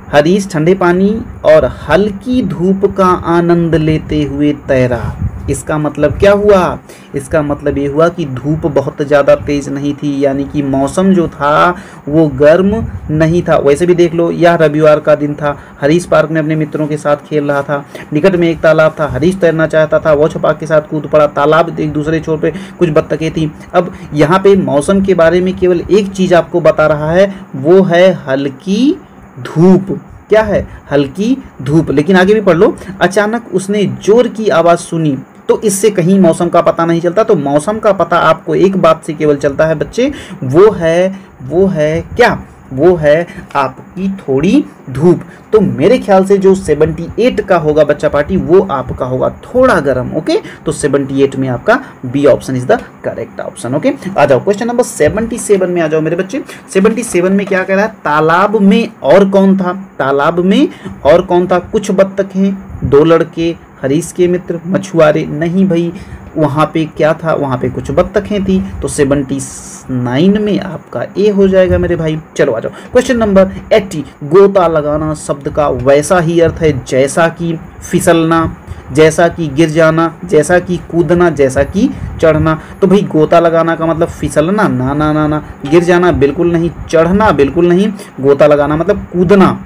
हरीश ठंडे पानी और हल्की धूप का आनंद लेते हुए तैरा, इसका मतलब क्या हुआ, इसका मतलब ये हुआ कि धूप बहुत ज़्यादा तेज नहीं थी, यानी कि मौसम जो था वो गर्म नहीं था। वैसे भी देख लो, यह रविवार का दिन था, हरीश पार्क में अपने मित्रों के साथ खेल रहा था, निकट में एक तालाब था, हरीश तैरना चाहता था, वो छपाक के साथ कूद पड़ा, तालाब एक दूसरे छोर पे कुछ बत्तखें थी। अब यहाँ पे मौसम के बारे में केवल एक चीज़ आपको बता रहा है, वो है हल्की धूप। क्या है, हल्की धूप। लेकिन आगे भी पढ़ लो। अचानक उसने जोर की आवाज़ सुनी, तो इससे कहीं मौसम का पता नहीं चलता। तो मौसम का पता आपको एक बात से केवल चलता है बच्चे, वो है क्या, वो है आपकी थोड़ी धूप। तो मेरे ख्याल से जो 78 का होगा बच्चा पार्टी, वो आपका होगा थोड़ा गर्म। ओके, तो 78 में आपका B option is the correct option. Okay, आ जाओ क्वेश्चन नंबर 77 में आ जाओ मेरे बच्चे। 77 में क्या कह रहा है, तालाब में और कौन था, तालाब में और कौन था, कुछ बत्तख हैं, 2 लड़के, हरीश के मित्र, मछुआरे। नहीं भाई, वहाँ पे क्या था, वहाँ पे कुछ बत्तखें थी। तो 79 में आपका ए हो जाएगा मेरे भाई। चलो आ जाओ क्वेश्चन नंबर 80। गोता लगाना शब्द का वैसा ही अर्थ है जैसा कि फिसलना, जैसा कि गिर जाना, जैसा कि कूदना, जैसा कि चढ़ना। तो भाई गोता लगाना का मतलब फिसलना, ना ना ना ना, गिर जाना बिल्कुल नहीं, चढ़ना बिल्कुल नहीं, गोता लगाना मतलब कूदना,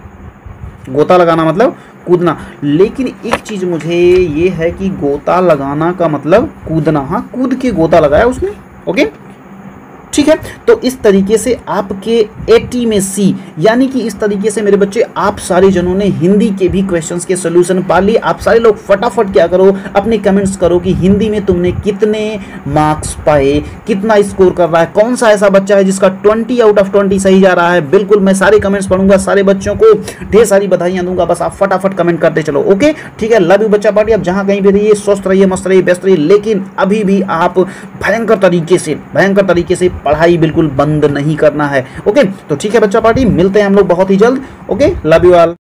गोता लगाना मतलब कूदना। लेकिन एक चीज मुझे ये है कि गोता लगाना का मतलब कूदना, हाँ कूद के गोता लगाया उसने। ओके ठीक है, तो इस तरीके से आपके 80 में सी, यानी कि इस तरीके से मेरे बच्चे आप सारे जनों ने हिंदी के भी क्वेश्चंस के सॉल्यूशन पा लिए। आप सारे लोग फटाफट क्या करो, अपने कमेंट्स करो कि हिंदी में तुमने कितने मार्क्स पाए, कितना स्कोर कर रहा है, कौन सा ऐसा बच्चा है जिसका 20 आउट ऑफ 20 सही जा रहा है। बिल्कुल मैं सारे कमेंट्स पढ़ूंगा, सारे बच्चों को ढेर सारी बधाइयां दूंगा, बस आप फटाफट कमेंट करते चलो। ओके ठीक है, लव यू बच्चा पार्टी। अब जहां कहीं भी रहिए, स्वस्थ रहिए, मस्त रहिए, व्यस्त रहिए, लेकिन अभी भी आप भयंकर तरीके से पढ़ाई बिल्कुल बंद नहीं करना है। ओके तो ठीक है बच्चा पार्टी, मिलते हैं हम लोग बहुत ही जल्द। Okay, love you all.